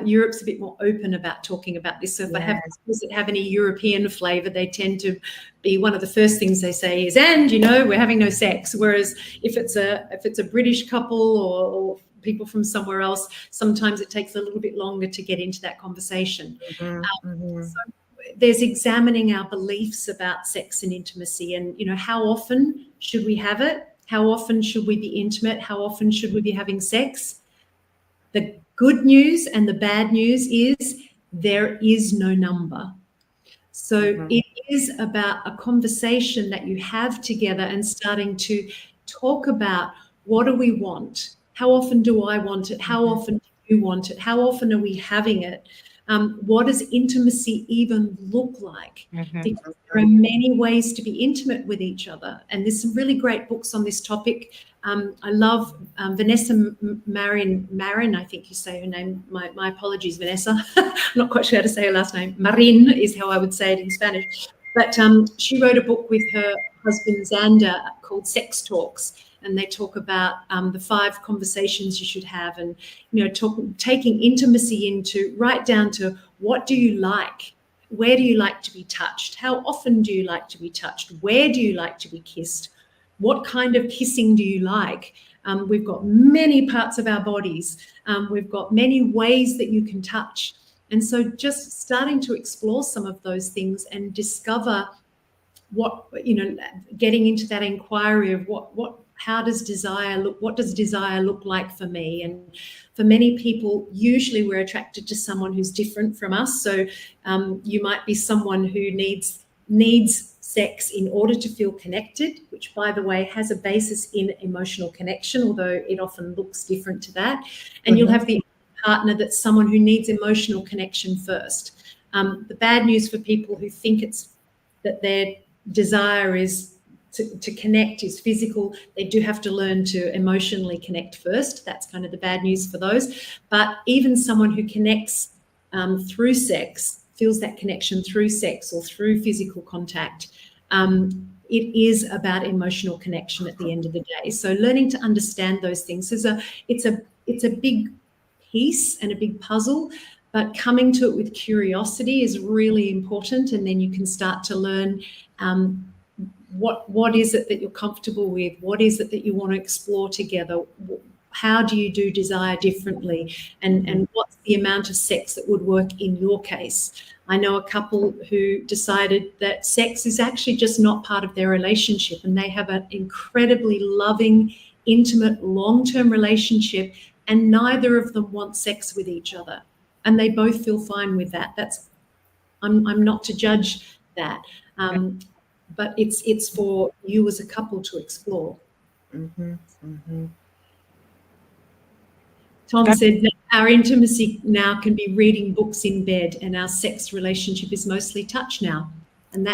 Europe's a bit more open about talking about this. So if I have couples that have any European flavour, they tend to be, one of the first things they say is, and we're having no sex. Whereas if it's a British couple or people from somewhere else, sometimes it takes a little bit longer to get into that conversation. So there's examining our beliefs about sex and intimacy, and how often should we have it? How often should we be intimate? How often should we be having sex? The good news and the bad news is there is no number. So it is about a conversation that you have together and starting to talk about, what do we want? How often do I want it? How often do you want it? How often are we having it? What does intimacy even look like? Because there are many ways to be intimate with each other. And there's some really great books on this topic. I love Vanessa Marin, I think you say her name. My apologies, Vanessa. I'm not quite sure how to say her last name. Marin is how I would say it in Spanish. But she wrote a book with her husband, Xander, called Sex Talks. and they talk about the 5 conversations you should have, and taking intimacy into right down to what do you like, where do you like to be touched, how often do you like to be touched, where do you like to be kissed, what kind of kissing do you like. We've got many parts of our bodies. We've got many ways that you can touch. And so just starting to explore some of those things and discover getting into that inquiry of how does desire look, what does desire look like for me? And for many people, usually we're attracted to someone who's different from us. So you might be someone who needs sex in order to feel connected, which, by the way, has a basis in emotional connection, although it often looks different to that. And you'll have the partner that's someone who needs emotional connection first. The bad news for people who think it's that their desire is to connect is physical, they do have to learn to emotionally connect first. That's kind of the bad news for those. But even someone who connects through sex, feels that connection through sex or through physical contact, it is about emotional connection at the end of the day. So learning to understand those things it's a big piece and a big puzzle, but coming to it with curiosity is really important. And then you can start to learn what is it that you're comfortable with, what is it that you want to explore together, how do you do desire differently, and what's the amount of sex that would work in your case. I know a couple who decided that sex is actually just not part of their relationship, and they have an incredibly loving, intimate, long-term relationship, and neither of them want sex with each other, and they both feel fine with that. I'm not to judge that, but it's for you as a couple to explore. Tom said that our intimacy now can be reading books in bed, and our sex relationship is mostly touch now. And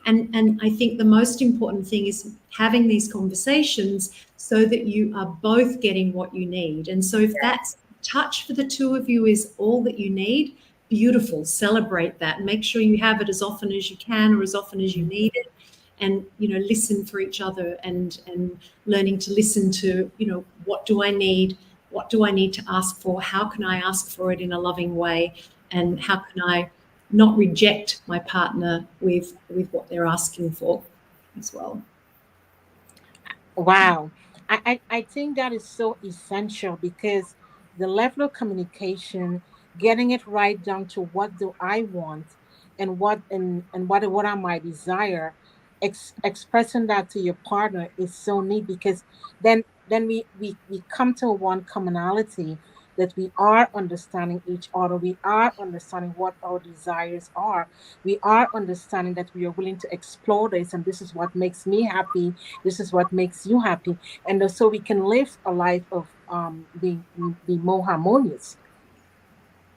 and I think the most important thing is having these conversations so that you are both getting what you need. And so if that's touch for the two of you is all that you need, beautiful, celebrate that. Make sure you have it as often as you can or as often as you need it. And, listen for each other and learning to listen to, what do I need? What do I need to ask for? How can I ask for it in a loving way? And how can I not reject my partner with what they're asking for as well? Wow. I think that is so essential, because the level of communication, getting it right down to what do I want and what are my desire, expressing that to your partner is so neat, because then we come to one commonality, that we are understanding each other, we are understanding what our desires are, we are understanding that we are willing to explore this, and this is what makes me happy, this is what makes you happy, and so we can live a life of being more harmonious.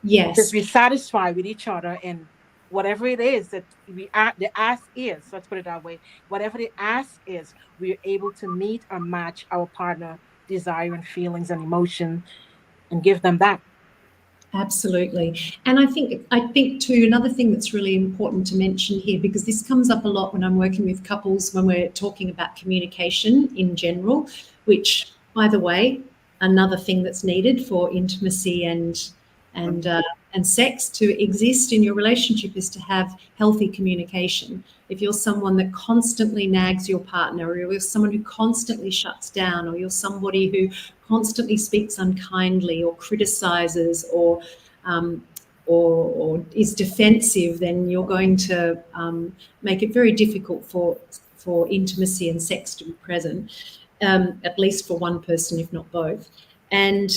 Yes, because we're satisfied with each other, and whatever it is that we are, the ask is, let's put it that way, whatever the ask is, we're able to meet or match our partner desire and feelings and emotion, and give them that. absolutely. And I think too, another thing that's really important to mention here, because this comes up a lot when I'm working with couples, when we're talking about communication in general, which, by the way, another thing that's needed for intimacy and sex to exist in your relationship is to have healthy communication. If you're someone that constantly nags your partner, or you're someone who constantly shuts down, or you're somebody who constantly speaks unkindly or criticizes or is defensive, then you're going to make it very difficult for intimacy and sex to be present, at least for one person, if not both. And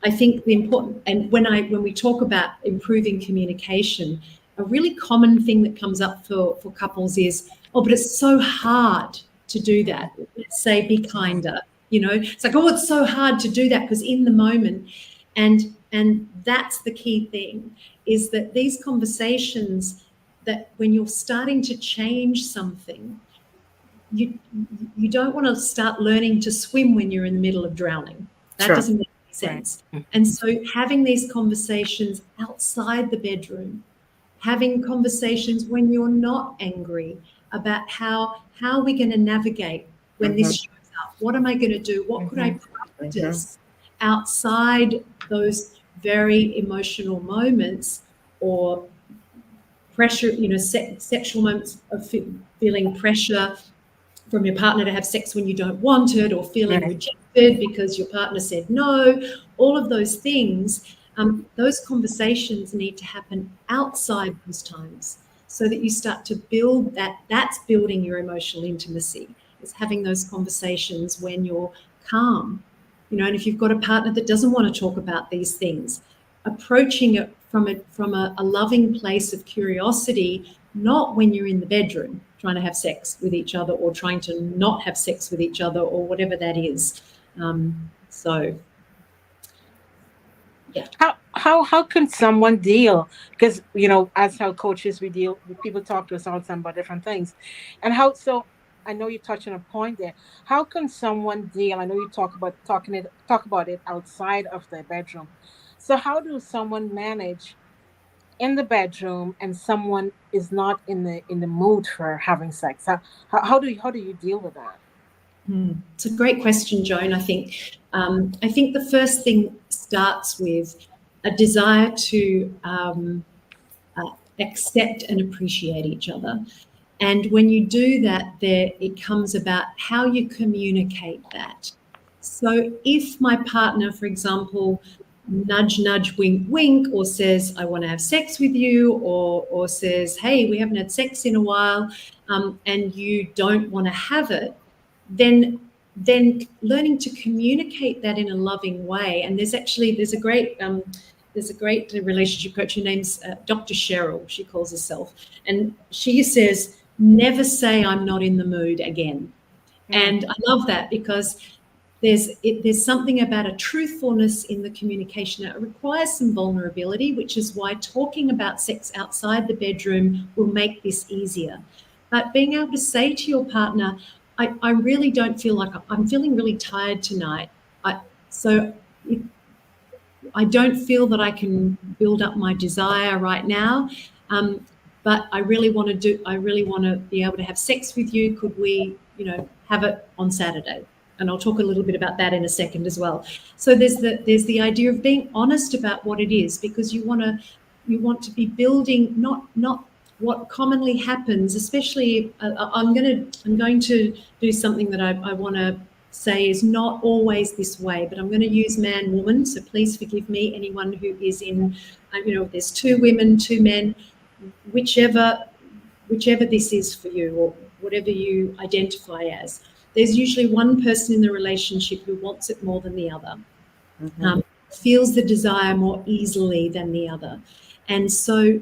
I think the important, and when we talk about improving communication, a really common thing that comes up for couples is, oh, but it's so hard to do that. Let's say, be kinder. It's like, oh, it's so hard to do that because in the moment, and that's the key thing, is that these conversations, that when you're starting to change something, you don't want to start learning to swim when you're in the middle of drowning. That doesn't make any sense. Right. And so having these conversations outside the bedroom, having conversations when you're not angry about how are we going to navigate when this shows up? What am I going to do? What could I practice outside those very emotional moments or pressure, sexual moments of feeling pressure from your partner to have sex when you don't want it, or feeling rejected because your partner said no, all of those things, those conversations need to happen outside those times so that you start to build that. That's building your emotional intimacy. It's having those conversations when you're calm, and if you've got a partner that doesn't want to talk about these things, approaching it from a loving place of curiosity, not when you're in the bedroom trying to have sex with each other or trying to not have sex with each other or whatever that is. So, yeah. How can someone deal? Because as how coaches we deal, people talk to us all the time about different things, and how so. I know you touched on a point there. How can someone deal? I know you talk about it outside of their bedroom. So how do someone manage in the bedroom and someone is not in the mood for having sex? How do you deal with that? It's a great question, Joan. I think the first thing starts with a desire to accept and appreciate each other. And when you do that, it comes about how you communicate that. So if my partner, for example, nudge, nudge, wink, wink, or says, I want to have sex with you, or says, hey, we haven't had sex in a while, and you don't want to have it, then learning to communicate that in a loving way. And there's a great relationship coach. Her name's Dr. Cheryl, she calls herself. And she says, never say I'm not in the mood again. And I love that because there's something about a truthfulness in the communication. It requires some vulnerability, which is why talking about sex outside the bedroom will make this easier. But being able to say to your partner, I really don't feel like I'm feeling really tired tonight. So I don't feel that I can build up my desire right now, but I really want to be able to have sex with you. Could we, have it on Saturday? And I'll talk a little bit about that in a second as well. So there's the idea of being honest about what it is, because you want to be building not what commonly happens. Especially, I'm going to do something that I want to say is not always this way, but I'm going to use man, woman. So please forgive me, anyone who is in, there's 2 women, 2 men, whichever this is for you, or whatever you identify as. There's usually one person in the relationship who wants it more than the other, feels the desire more easily than the other. And so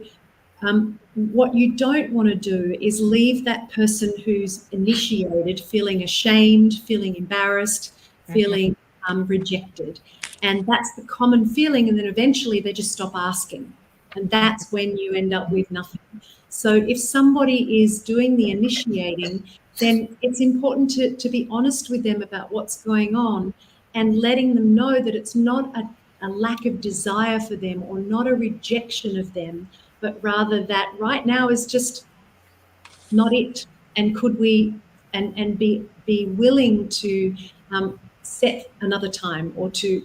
what you don't want to do is leave that person who's initiated feeling ashamed, feeling embarrassed, feeling rejected. And that's the common feeling. And then eventually they just stop asking. And that's when you end up with nothing. So if somebody is doing the initiating, then it's important to be honest with them about what's going on and letting them know that it's not a lack of desire for them or not a rejection of them, but rather that right now is just not it. And could we and be willing to set another time, or to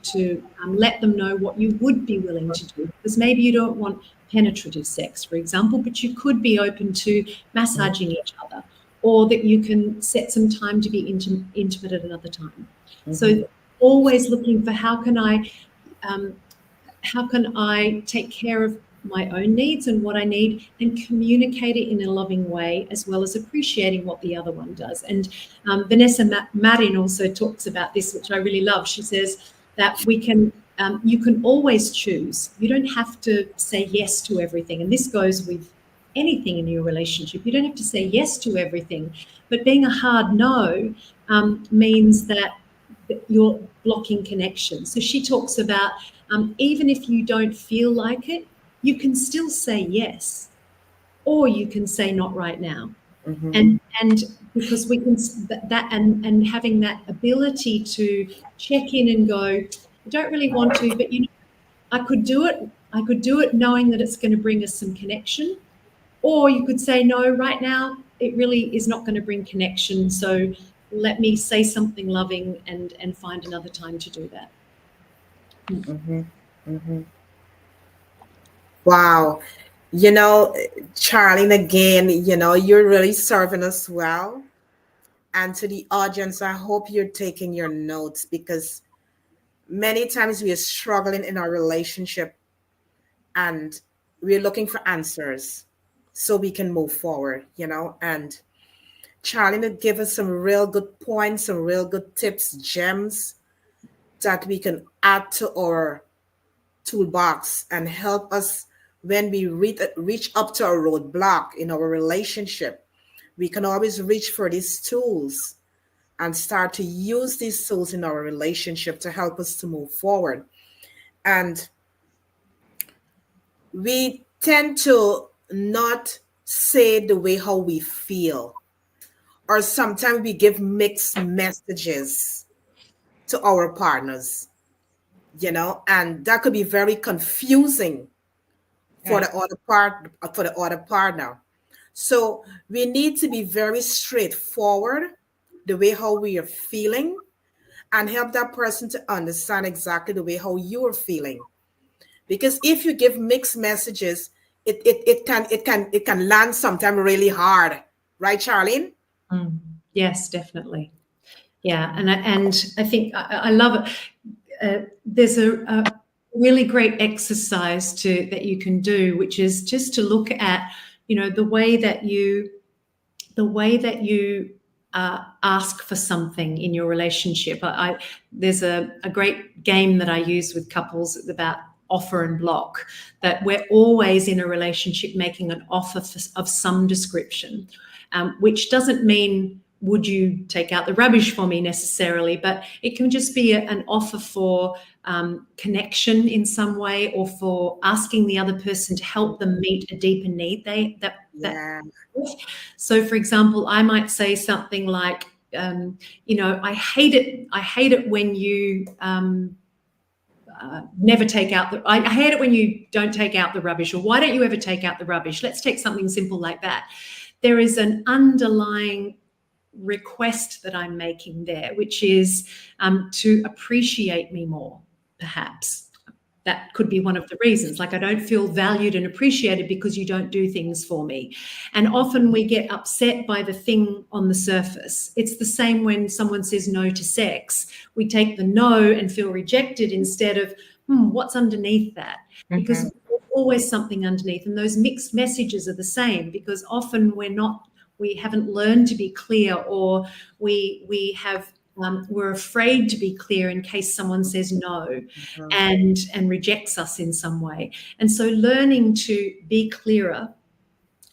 let them know what you would be willing to do. Because maybe you don't want penetrative sex, for example, but you could be open to massaging each other, or that you can set some time to be intimate at another time. So always looking for how can I take care of my own needs and what I need, and communicate it in a loving way, as well as appreciating what the other one does. And Vanessa Marin also talks about this, which I really love. She says that you can always choose. You don't have to say yes to everything. And this goes with anything in your relationship. You don't have to say yes to everything. But being a hard no means that you're blocking connection. So she talks about even if you don't feel like it, you can still say yes, or you can say not right now. And because we can that and having that ability to check in and go, I don't really want to, but I could do it. I could do it knowing that it's going to bring us some connection. Or you could say, no, right now it really is not going to bring connection. So let me say something loving and find another time to do that. Mm-hmm. Mm-hmm. Wow. You know, Charlene, again, you're really serving us well. And to the audience, I hope you're taking your notes, because many times we are struggling in our relationship and we're looking for answers so we can move forward, and Charlene will give us some real good points, some real good tips, gems that we can add to our toolbox and help us when we reach up to a roadblock in our relationship. We can always reach for these tools and start to use these tools in our relationship to help us to move forward. And we tend to not say the way how we feel, or sometimes we give mixed messages to our partners, and that could be very confusing for Right. the other partner. So we need to be very straightforward the way how we are feeling, and help that person to understand exactly the way how you are feeling. Because if you give mixed messages, it can land sometime really hard, right, Charlene? Mm. Yes, definitely. Yeah, and I think I love it. There's a really great exercise that you can do, which is just to look at, the way that you ask for something in your relationship. There's a great game that I use with couples about offer and block, that we're always in a relationship making an offer of some description, which doesn't mean would you take out the rubbish for me necessarily, but it can just be an offer for connection in some way, or for asking the other person to help them meet a deeper need that. Yeah. So, for example, I might say something like, I hate it when you never take out I hate it when you don't take out the rubbish, or why don't you ever take out the rubbish? Let's take something simple like that. There is an underlying request that I'm making there, which is to appreciate me more, perhaps. That could be one of the reasons. Like, I don't feel valued and appreciated because you don't do things for me. And often we get upset by the thing on the surface. It's the same when someone says no to sex. We take the no and feel rejected instead of, what's underneath that? Because Mm-hmm. there's always something underneath. And those mixed messages are the same, because often we haven't learned to be clear, or we're afraid to be clear in case someone says no and rejects us in some way. And so learning to be clearer,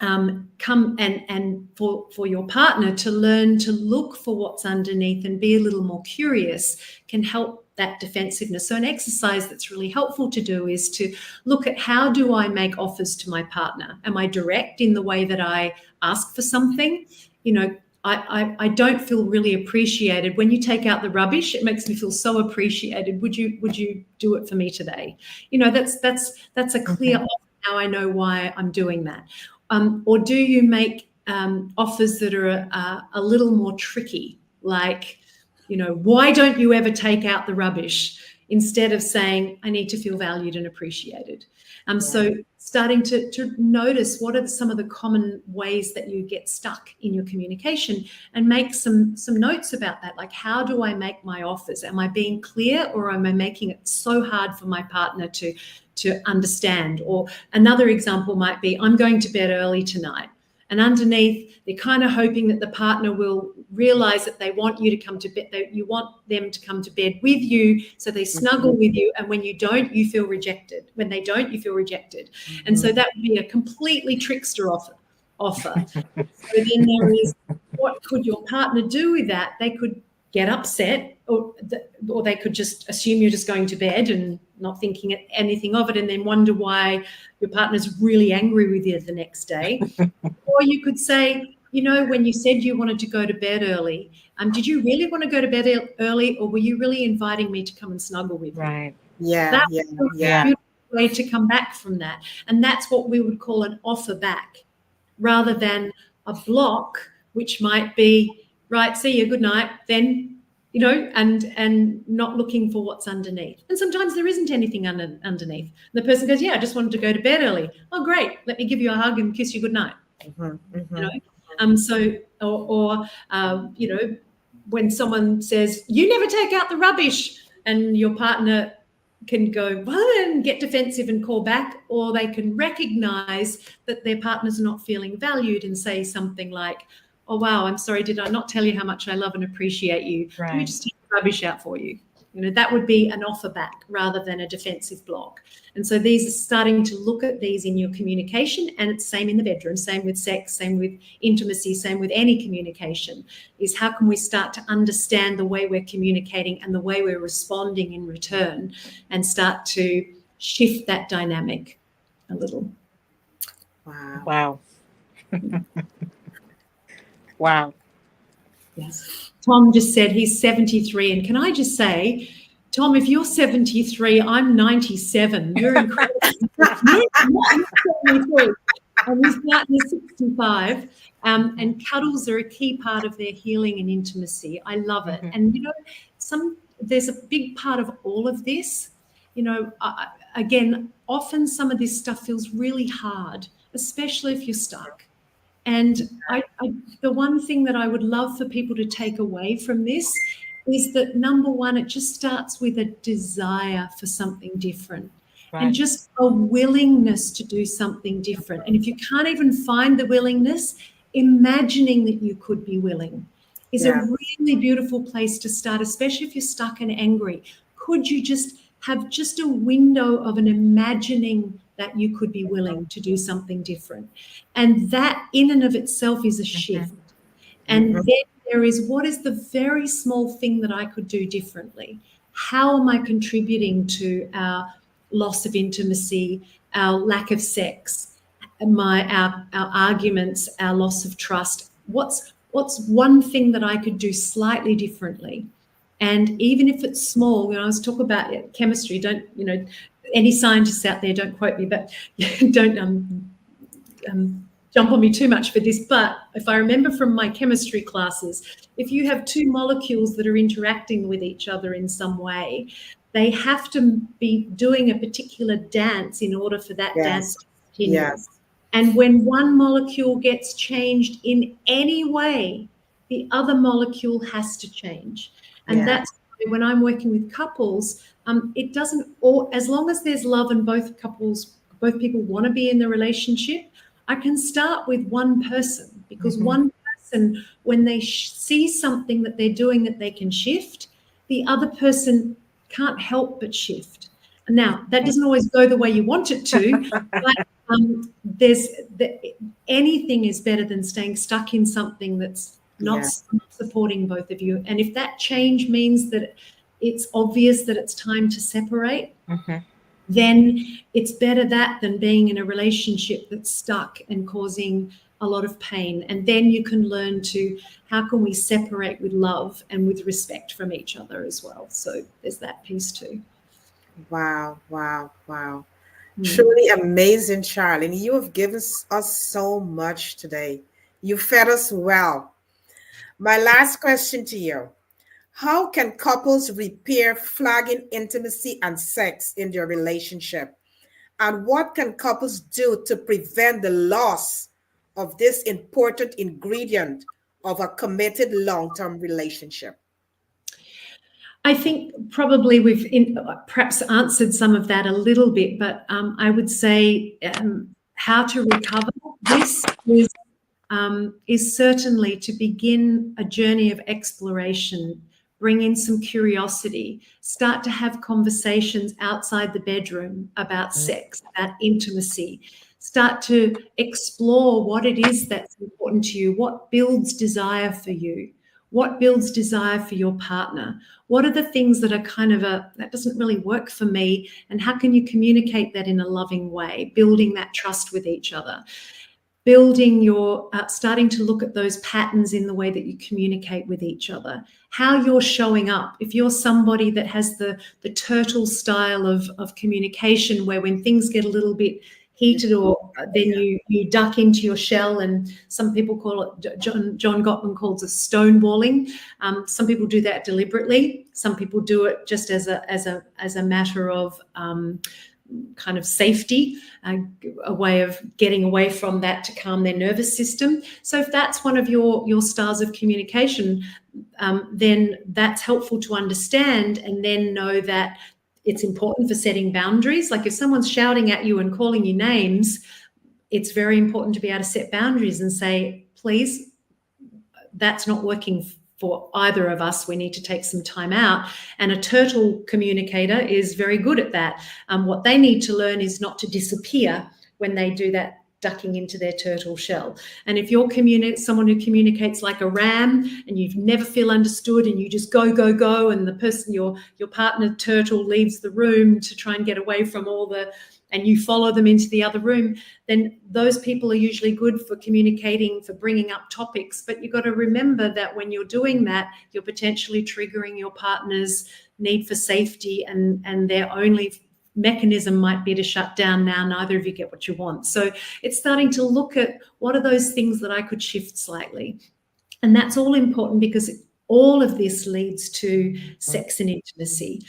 come and for your partner to learn to look for what's underneath and be a little more curious, can help that defensiveness. So an exercise that's really helpful to do is to look at, how do I make offers to my partner? Am I direct in the way that I ask for something? I don't feel really appreciated when you take out the rubbish. It makes me feel so appreciated. Would you do it for me today? That's a clear offer. Now I know why I'm doing that. Or do you make offers that are a little more tricky, like, why don't you ever take out the rubbish, instead of saying, I need to feel valued and appreciated. So starting to notice what are some of the common ways that you get stuck in your communication, and make some notes about that. Like, how do I make my offers? Am I being clear, or am I making it so hard for my partner to understand? Or another example might be, I'm going to bed early tonight. And underneath, they're kind of hoping that the partner will realize that they want you to come to bed. You want them to come to bed with you, so they snuggle with you. And when you don't, you feel rejected. When they don't, you feel rejected. And so that would be a completely trickster offer. So then there is, what could your partner do with that? They could get upset, or they could just assume you're just going to bed and not thinking anything of it, and then wonder why your partner's really angry with you the next day. Or you could say, when you said you wanted to go to bed early, did you really want to go to bed early, or were you really inviting me to come and snuggle with you? Right. Yeah. That's Yeah. a beautiful way to come back from that. And that's what we would call an offer back, rather than a block, which might be, right, see you, good night, then, you know, and not looking for what's underneath. And sometimes there isn't anything underneath. The person goes, yeah, I just wanted to go to bed early. Oh, great, let me give you a hug and kiss you good night. You know, so, or you know, when someone says, you never take out the rubbish, and your partner can go, well, and get defensive and call back, or they can recognize that their partner's not feeling valued and say something like, oh, wow, I'm sorry, did I not tell you how much I love and appreciate you? Let me just take the rubbish out for you. You know, that would be an offer back rather than a defensive block. And so these are starting to look at these in your communication, and it's same in the bedroom, same with sex, same with intimacy, same with any communication, is how can we start to understand the way we're communicating and the way we're responding in return, and start to shift that dynamic a little. Wow. Wow. Yes. Tom just said he's 73. And can I just say, Tom, if you're 73, I'm 97. You're incredible. I'm 73. And his partner's 65. And cuddles are a key part of their healing and intimacy. I love it. And, you know, there's a big part of all of this. You know, again, often some of this stuff feels really hard, especially if you're stuck. And the one thing that I would love for people to take away from this is that, number one, it just starts with a desire for something different, and just a willingness to do something different. And if you can't even find the willingness, imagining that you could be willing is a really beautiful place to start, especially if you're stuck and angry. Could you just have just a window of an imagining that you could be willing to do something different? And that in and of itself is a shift. And then there is, what is the very small thing that I could do differently? How am I contributing to our loss of intimacy, our lack of sex, our arguments, our loss of trust? What's one thing that I could do slightly differently? And even if it's small, when I was talking about chemistry, don't, you know, any scientists out there, don't quote me, but don't jump on me too much for this. But if I remember from my chemistry classes, if you have two molecules that are interacting with each other in some way, they have to be doing a particular dance in order for that dance to continue. And when one molecule gets changed in any way, the other molecule has to change. And that's why when I'm working with couples, it doesn't, as long as there's love and both people want to be in the relationship, I can start with one person, because one person, when they see something that they're doing that they can shift, the other person can't help but shift. Now, that doesn't always go the way you want it to, but anything is better than staying stuck in something that's not supporting both of you. And if that change means that it's obvious that it's time to separate, then it's better that than being in a relationship that's stuck and causing a lot of pain. And then you can learn to, how can we separate with love and with respect from each other as well? So there's that piece too. Wow. Truly amazing, Charlene. You have given us so much today. You fed us well. My last question to you. How can couples repair flagging intimacy and sex in their relationship? And what can couples do to prevent the loss of this important ingredient of a committed long-term relationship? I think probably we've perhaps answered some of that a little bit, but I would say how to recover this is certainly to begin a journey of exploration. Bring in some curiosity, start to have conversations outside the bedroom about sex, about intimacy, start to explore what it is that's important to you, what builds desire for you, what builds desire for your partner, what are the things that are kind of that doesn't really work for me, and how can you communicate that in a loving way, building that trust with each other. Building starting to look at those patterns in the way that you communicate with each other, how you're showing up. If you're somebody that has the turtle style of communication, where when things get a little bit heated, or then you duck into your shell, and some people call it, John Gottman calls it stonewalling. Some people do that deliberately. Some people do it just as a matter of kind of safety, a way of getting away from that to calm their nervous system. So if that's one of your styles of communication, then that's helpful to understand, and then know that it's important for setting boundaries. Like if someone's shouting at you and calling you names, it's very important to be able to set boundaries and say, please, that's not working for either of us. We need to take some time out. And a turtle communicator is very good at that. What they need to learn is not to disappear when they do that, ducking into their turtle shell. And if you're someone who communicates like a ram, and you never feel understood, and you just go, and the person, your partner turtle, leaves the room to try and get away from and you follow them into the other room, then those people are usually good for communicating, for bringing up topics. But you've got to remember that when you're doing that, you're potentially triggering your partner's need for safety, and their only mechanism might be to shut down. Now neither of you get what you want. So it's starting to look at what are those things that I could shift slightly. And that's all important, because all of this leads to sex and intimacy.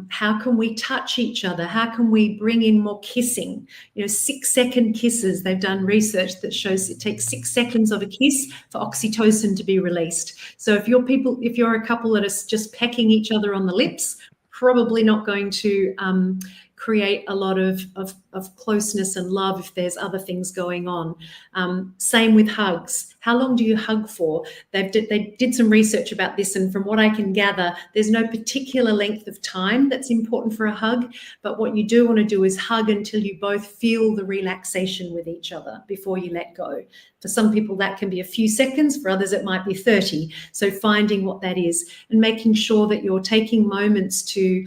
How can we touch each other? How can we bring in more kissing? 6-second kisses. They've done research that shows it takes 6 seconds of a kiss for oxytocin to be released. So if you're a couple that is just pecking each other on the lips, probably not going to create a lot of closeness and love if there's other things going on. Same with hugs. How long do you hug for? They did some research about this, and from what I can gather, there's no particular length of time that's important for a hug, but what you do want to do is hug until you both feel the relaxation with each other before you let go. For some people, that can be a few seconds. For others, it might be 30. So finding what that is and making sure that you're taking moments to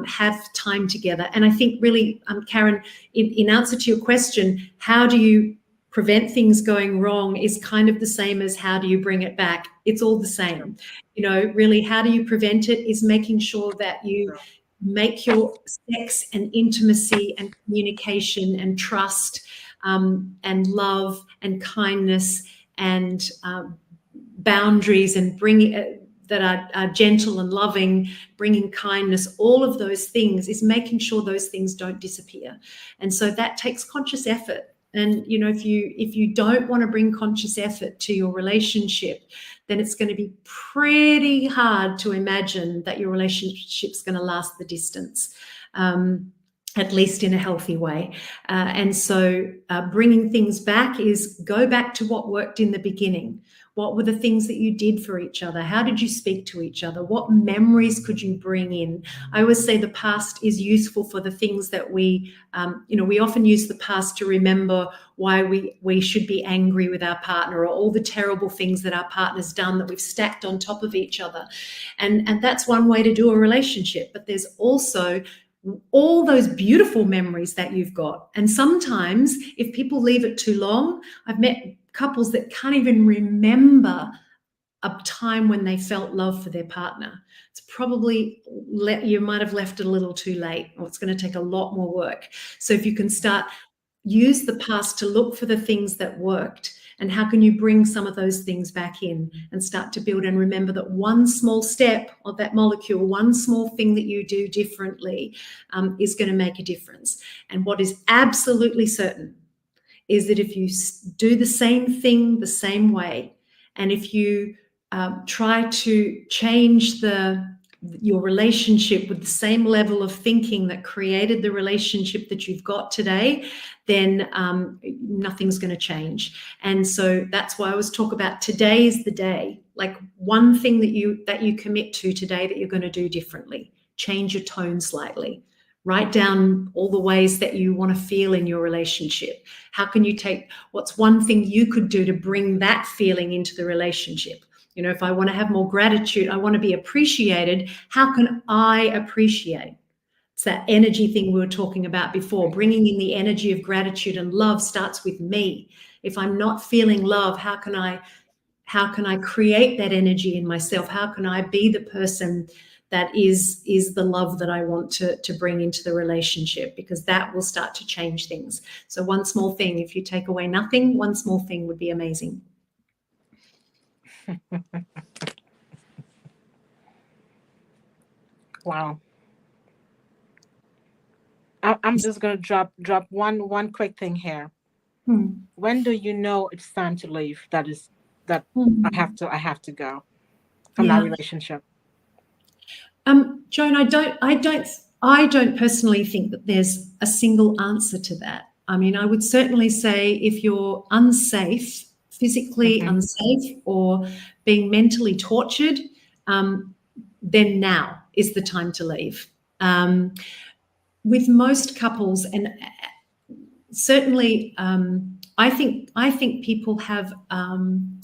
have time together. And I think really, Karen, in answer to your question, how do you prevent things going wrong is kind of the same as how do you bring it back. It's all the same. Really, how do you prevent it is making sure that you make your sex and intimacy and communication and trust and love and kindness and boundaries and that are gentle and loving, bringing kindness, all of those things, is making sure those things don't disappear. And so that takes conscious effort. And, if you don't want to bring conscious effort to your relationship, then it's going to be pretty hard to imagine that your relationship's going to last the distance, at least in a healthy way. And so bringing things back is go back to what worked in the beginning. What were the things that you did for each other? How did you speak to each other? What memories could you bring in? I always say the past is useful for the things that we often use the past to remember why we should be angry with our partner, or all the terrible things that our partner's done that we've stacked on top of each other. And that's one way to do a relationship. But there's also all those beautiful memories that you've got. And sometimes if people leave it too long, I've met couples that can't even remember a time when they felt love for their partner. It's probably you might have left it a little too late, or it's going to take a lot more work. So if you can use the past to look for the things that worked, and how can you bring some of those things back in and start to build, and remember that one small step of that molecule, one small thing that you do differently is going to make a difference. And what is absolutely certain is that if you do the same thing the same way, and if you try to change your relationship with the same level of thinking that created the relationship that you've got today, then nothing's going to change. And so that's why I always talk about today is the day. Like one thing that you commit to today that you're going to do differently. Change your tone slightly. Write down all the ways that you want to feel in your relationship. How can you what's one thing you could do to bring that feeling into the relationship? If I want to have more gratitude, I want to be appreciated. How can I appreciate? It's that energy thing we were talking about before. Bringing in the energy of gratitude and love starts with me. If I'm not feeling love, how can I create that energy in myself? How can I be the person that is the love that I want to bring into the relationship, because that will start to change things. So one small thing, if you take away nothing, one small thing would be amazing. Wow. I'm just gonna drop one quick thing here. When do you know it's time to leave? That I have to go from that relationship. Joan, I don't personally think that there's a single answer to that. I mean, I would certainly say if you're unsafe, physically unsafe, or being mentally tortured, then now is the time to leave. With most couples, and certainly, I think people have an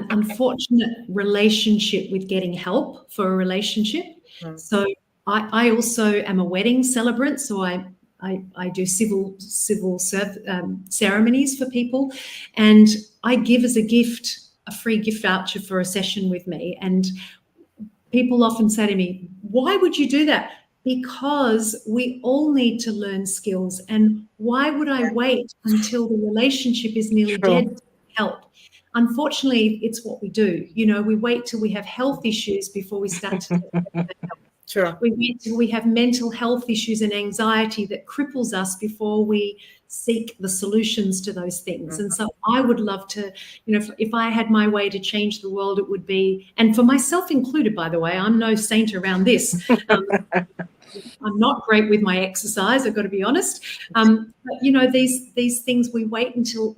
unfortunate relationship with getting help for a relationship. So I also am a wedding celebrant, so I do civil ceremonies for people, and I give as a gift a free gift voucher for a session with me. And people often say to me, why would you do that? Because we all need to learn skills, and why would I wait until the relationship is nearly dead to help? Unfortunately, it's what we do. You know, we wait till we have health issues before we start to help. Sure. We wait till we have mental health issues and anxiety that cripples us before we seek the solutions to those things. And so I would love to, you know, if I had my way to change the world, it would be, and for myself included, by the way, I'm no saint around this. I'm not great with my exercise, I've got to be honest. But, you know, these things, we wait until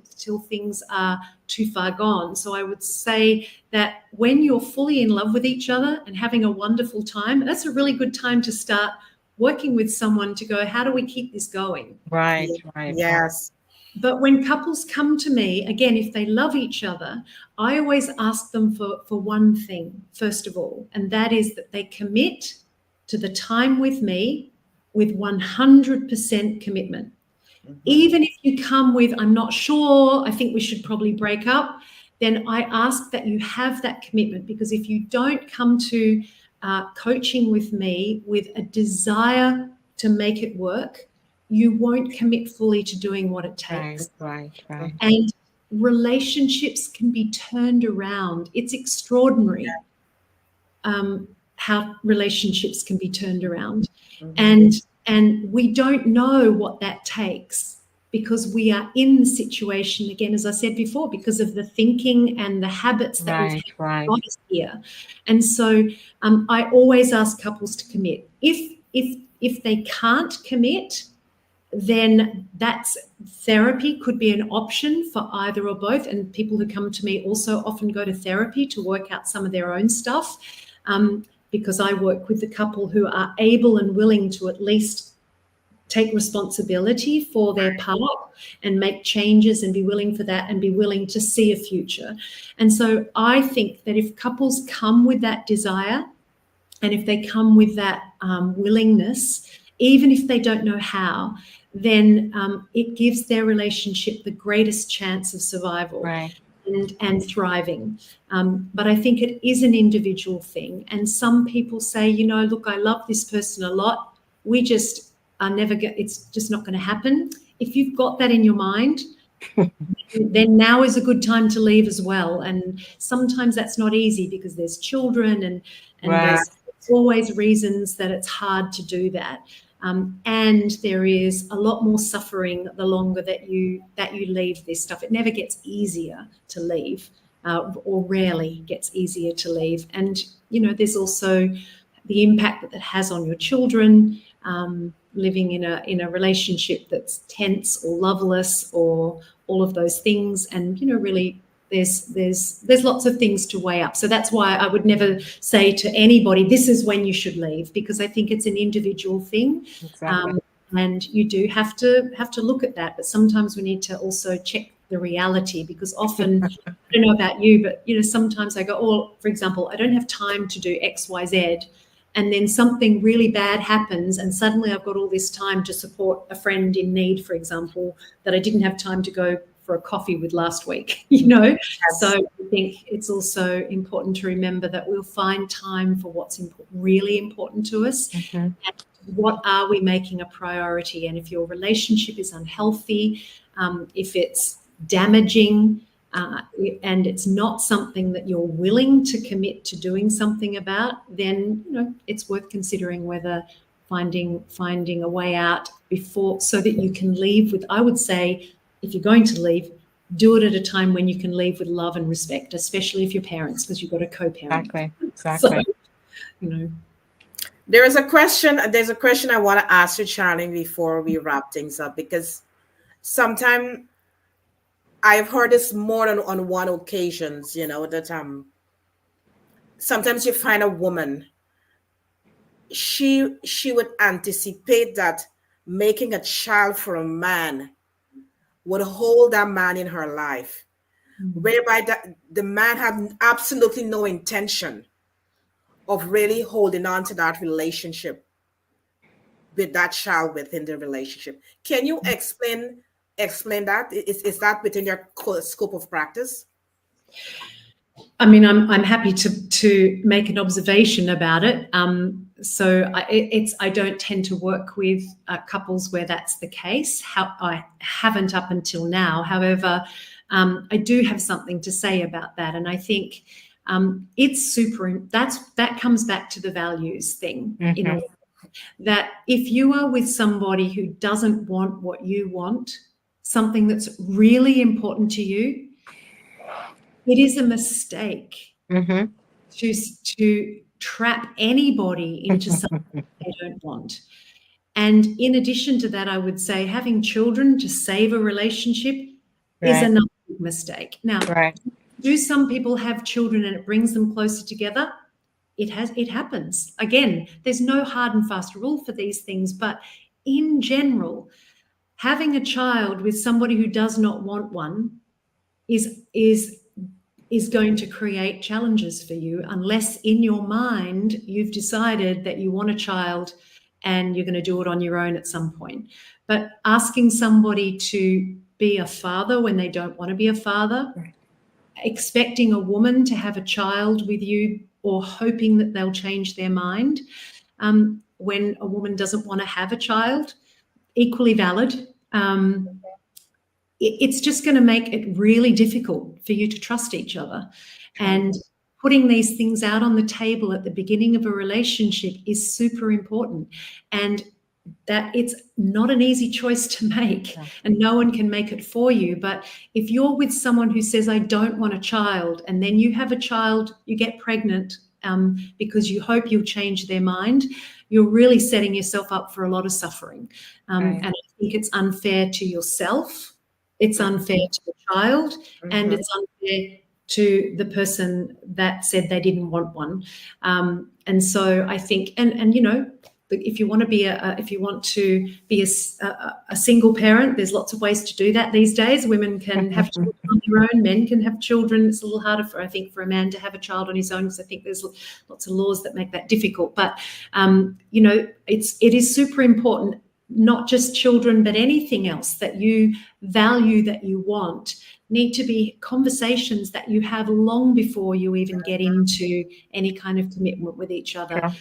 things are too far gone. So I would say that when you're fully in love with each other and having a wonderful time, that's a really good time to start working with someone to go, how do we keep this going? Right. Yes. But when couples come to me, again, if they love each other, I always ask them for one thing, first of all, and that is that they commit to the time with me with 100% commitment. Even if you come with, I'm not sure, I think we should probably break up, then I ask that you have that commitment, because if you don't come to coaching with me with a desire to make it work, you won't commit fully to doing what it takes. Right. And relationships can be turned around. It's extraordinary how relationships can be turned around. And we don't know what that takes, because we are in the situation, again, as I said before, because of the thinking and the habits that we've got us here. And so I always ask couples to commit. If they can't commit, then that's therapy could be an option for either or both. And people who come to me also often go to therapy to work out some of their own stuff, because I work with the couple who are able and willing to at least take responsibility for their part and make changes and be willing for that and be willing to see a future. And so I think that if couples come with that desire, and if they come with that willingness, even if they don't know how, then it gives their relationship the greatest chance of survival and thriving. But I think it is an individual thing. And some people say, you know, look, I love this person a lot. We just are it's just not going to happen. If you've got that in your mind, then now is a good time to leave as well. And sometimes that's not easy because there's children and there's always reasons that it's hard to do that. And there is a lot more suffering the longer that you leave this stuff. It never gets easier to leave, or rarely gets easier to leave. And, you know, there's also the impact that has on your children, living in a relationship that's tense or loveless or all of those things. And, you know, really there's lots of things to weigh up. So that's why I would never say to anybody, this is when you should leave, because I think it's an individual thing. Exactly. And you do have to look at that. But sometimes we need to also check the reality, because often, I don't know about you, but, you know, sometimes I go, oh, for example, I don't have time to do X, Y, Z. And then something really bad happens and suddenly I've got all this time to support a friend in need, for example, that I didn't have time to go for a coffee with last week, you know. Yes. So I think it's also important to remember that we'll find time for what's really important to us. And what are we making a priority? And if your relationship is unhealthy, if it's damaging, and it's not something that you're willing to commit to doing something about, then, you know, it's worth considering whether finding a way out before, so that you can leave with, I would say, if you're going to leave, do it at a time when you can leave with love and respect, especially if you're parents, because you've got a co-parent. Exactly. So, you know. There's a question I want to ask you, Sharlene, before we wrap things up, because sometimes I've heard this more than on one occasions, you know, that sometimes you find a woman, she would anticipate that making a child for a man would hold that man in her life, whereby the man have absolutely no intention of really holding on to that relationship with that child within the relationship. Can you explain that? Is that within your scope of practice? I mean, I'm happy to make an observation about it. So I don't tend to work with couples where that's the case. I haven't up until now. However, I do have something to say about that, and I think it's super. That comes back to the values thing. You know, that if you are with somebody who doesn't want what you want, something that's really important to you, it is a mistake to trap anybody into something they don't want. And in addition to that, I would say having children to save a relationship is another big mistake. Now, do some people have children and it brings them closer together? It happens. Again, there's no hard and fast rule for these things, but in general, having a child with somebody who does not want one is going to create challenges for you, unless in your mind you've decided that you want a child and you're going to do it on your own at some point. But asking somebody to be a father when they don't want to be a father, expecting a woman to have a child with you or hoping that they'll change their mind when a woman doesn't want to have a child, equally valid. It's just going to make it really difficult for you to trust each other. And putting these things out on the table at the beginning of a relationship is super important. And that it's not an easy choice to make, and no one can make it for you. But if you're with someone who says, I don't want a child, and then you have a child, you get pregnant because you hope you'll change their mind, you're really setting yourself up for a lot of suffering. And I think it's unfair to yourself. It's unfair to the child, and it's unfair to the person that said they didn't want one. And so I think, and you know, if you want to be a single parent, there's lots of ways to do that these days. Women can have children on their own, men can have children. It's a little harder for a man to have a child on his own, because I think there's lots of laws that make that difficult. But you know, it is super important. Not just children, but anything else that you value, that you want, need to be conversations that you have long before you even get into any kind of commitment with each other.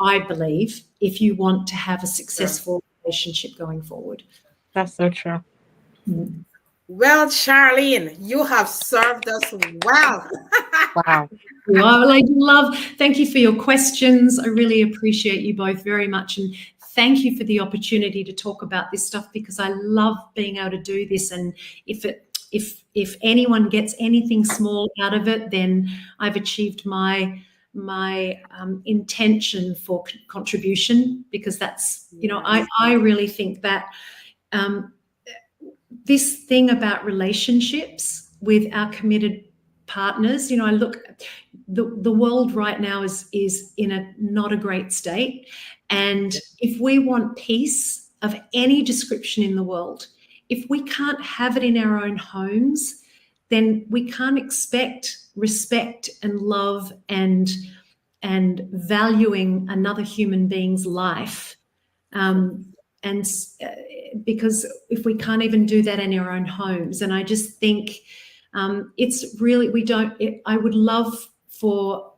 I believe, if you want to have a successful relationship going forward. That's so true. Well, Sharlene, you have served us well. Wow. Well, thank you for your questions. I really appreciate you both very much. And thank you for the opportunity to talk about this stuff, because I love being able to do this. And if anyone gets anything small out of it, then I've achieved my intention for contribution, because that's, you know, I really think that this thing about relationships with our committed partners, you know, I look, the world right now is in not a great state. And if we want peace of any description in the world, if we can't have it in our own homes, then we can't expect respect and love and valuing another human being's life and because if we can't even do that in our own homes, and I just think it's really, I would love for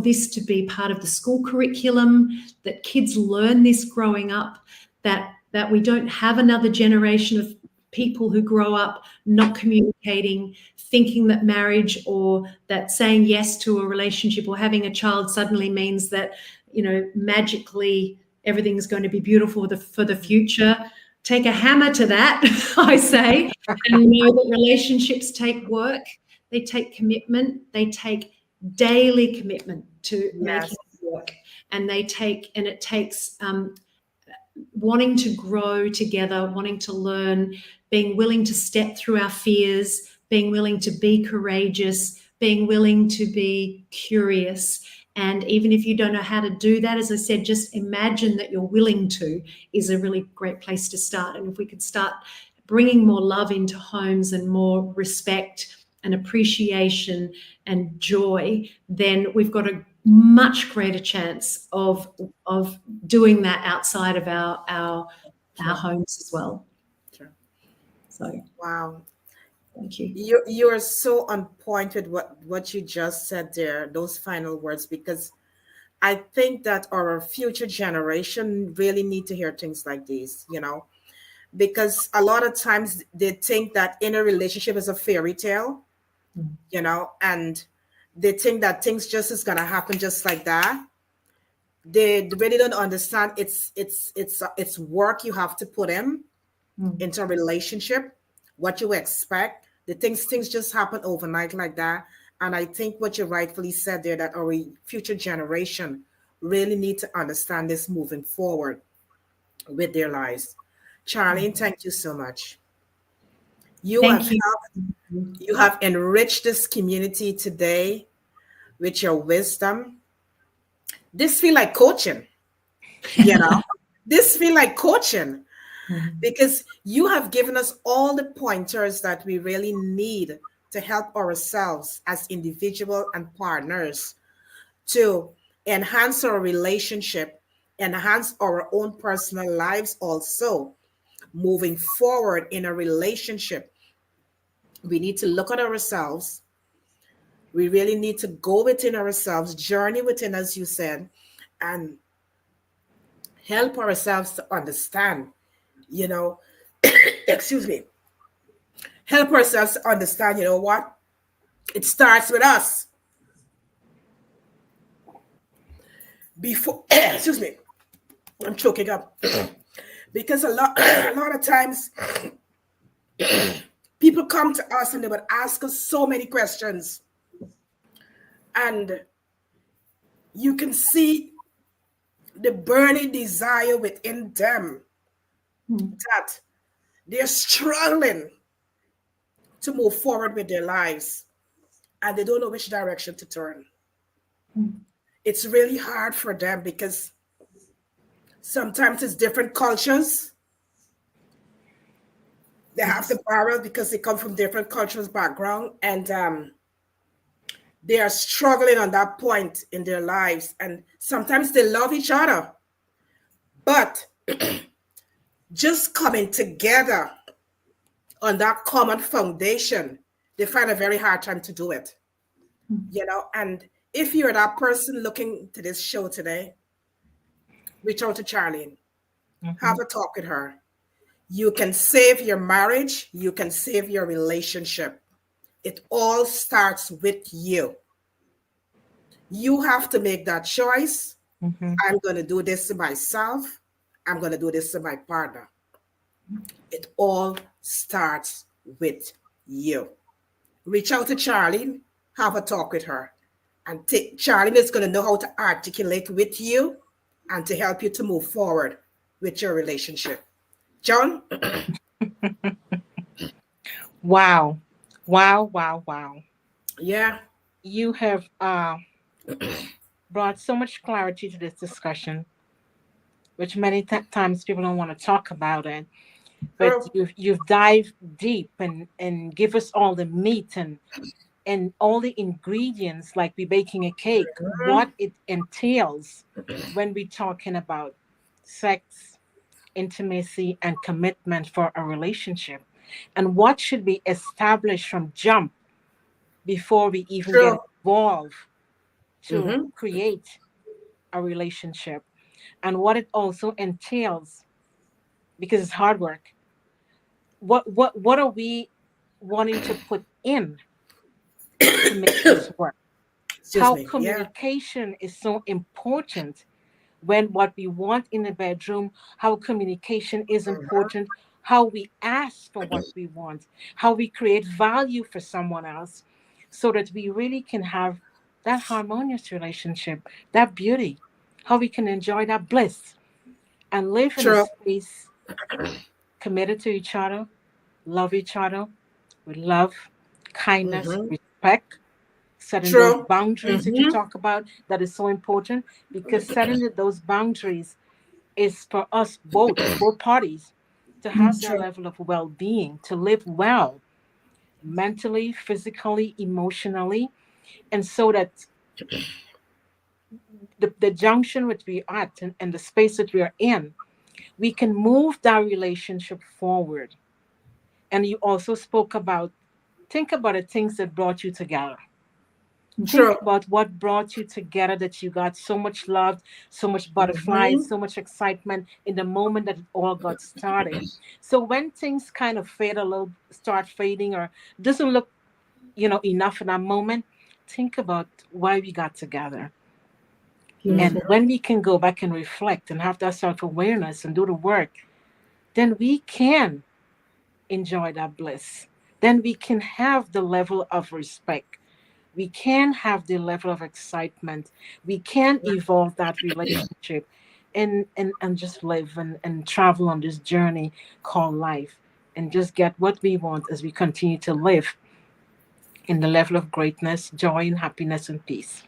this to be part of the school curriculum, that kids learn this growing up, that we don't have another generation of people who grow up not communicating, thinking that marriage or that saying yes to a relationship or having a child suddenly means that, magically everything's going to be beautiful for the future. Take a hammer to that, I say, and know that relationships take work, they take commitment, they take daily commitment to making it work, and it takes wanting to grow together, wanting to learn, being willing to step through our fears, being willing to be courageous, being willing to be curious. And even if you don't know how to do that, as I said, just imagine that you're willing to is a really great place to start. And if we could start bringing more love into homes and more respect and appreciation and joy, then we've got a much greater chance of doing that outside of our homes as well. Sure. So Wow. thank you. You are so on point with what you just said there, those final words, because I think that our future generation really need to hear things like these, because a lot of times they think that in a relationship is a fairy tale, and they think that things just is gonna happen just like that. They really don't understand it's work you have to put into a relationship, what you expect. The things just happen overnight like that. And I think what you rightfully said there, that our future generation really need to understand this moving forward with their lives. Charlene, thank you so much. You Thank have you. you have enriched this community today with your wisdom. This feel like coaching, you know. This feel like coaching because you have given us all the pointers that we really need to help ourselves as individual and partners to enhance our relationship, enhance our own personal lives also. Moving forward in a relationship, we need to look at ourselves. We really need to go within ourselves, journey within, as you said, and help ourselves to understand, you know, excuse me, help ourselves to understand, you know what? It starts with us. Before, excuse me, I'm choking up. Because a lot of times people come to us and they would ask us so many questions. And you can see the burning desire within them that they're struggling to move forward with their lives and they don't know which direction to turn. It's really hard for them because sometimes it's different cultures. They have to borrow because they come from different cultures background, and they are struggling on that point in their lives. And sometimes they love each other, but just coming together on that common foundation, they find a very hard time to do it. And if you're that person looking to this show today, reach out to Charlene, have a talk with her. You can save your marriage, you can save your relationship. It all starts with you. You have to make that choice. I'm going to do this to myself. I'm going to do this to my partner. It all starts with you. Reach out to Charlene, have a talk with her. And Charlene is going to know how to articulate with you and to help you to move forward with your relationship. John? Wow. Wow, wow, wow. Yeah. You have brought so much clarity to this discussion, which many times people don't want to talk about it. But you've dived deep and give us all the meat and all the ingredients, like we baking a cake, what it entails when we're talking about sex, intimacy, and commitment for a relationship, and what should be established from jump before we even get True. involved to Mm-hmm. create a relationship, and what it also entails, because it's hard work. What are we wanting to put in to make this work? Excuse How me. Yeah. communication is so important, when what we want in the bedroom, how communication is important, how we ask for what we want, how we create value for someone else, so that we really can have that harmonious relationship, that beauty, how we can enjoy that bliss and live in a True. space committed to each other, love each other with love, kindness, Mm-hmm. respect, setting those True. boundaries that you Mm-hmm. talk about, that is so important, because setting those boundaries is for us both parties, to have that True. level of well-being, to live well mentally, physically, emotionally, and so that the junction which we are at, and the space that we are in, we can move that relationship forward. And you also spoke about, think about the things that brought you together. Think True. about what brought you together, that you got so much love, so much butterflies, Mm-hmm. so much excitement in the moment that it all got started. So when things kind of fade a little, start fading, or doesn't look, enough in that moment, think about why we got together. And Mm-hmm. Beautiful. when we can go back and reflect and have that self awareness and do the work, then we can enjoy that bliss. Then we can have the level of respect. We can have the level of excitement. We can evolve that relationship, and just live and travel on this journey called life, and just get what we want as we continue to live in the level of greatness, joy, and happiness and peace.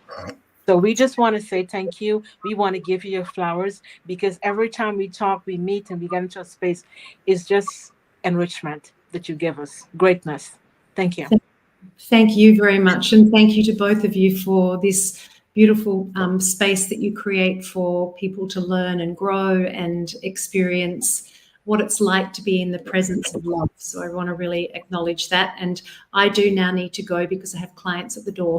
So we just want to say thank you. We want to give you your flowers, because every time we talk, we meet, and we get into a space, it's just enrichment that you give us. Greatness. Thank you. Thank you very much. And thank you to both of you for this beautiful space that you create for people to learn and grow and experience what it's like to be in the presence of love. So I want to really acknowledge that. And I do now need to go because I have clients at the door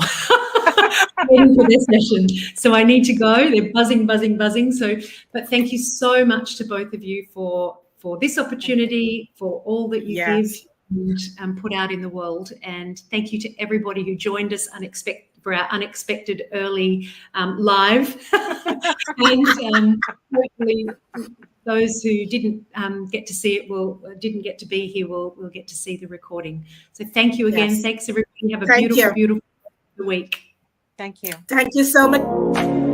waiting for their session. So I need to go. They're buzzing, buzzing, buzzing. So, but thank you so much to both of you for this Thank you. opportunity, for all that you give Yes. and put out in the world. And thank you to everybody who joined us for our unexpected early live. And hopefully those who didn't get to see it didn't get to be here will get to see the recording. So thank you again. Yes. Thanks everybody. Have a Thank beautiful, you. beautiful week. Thank you. Thank you so much.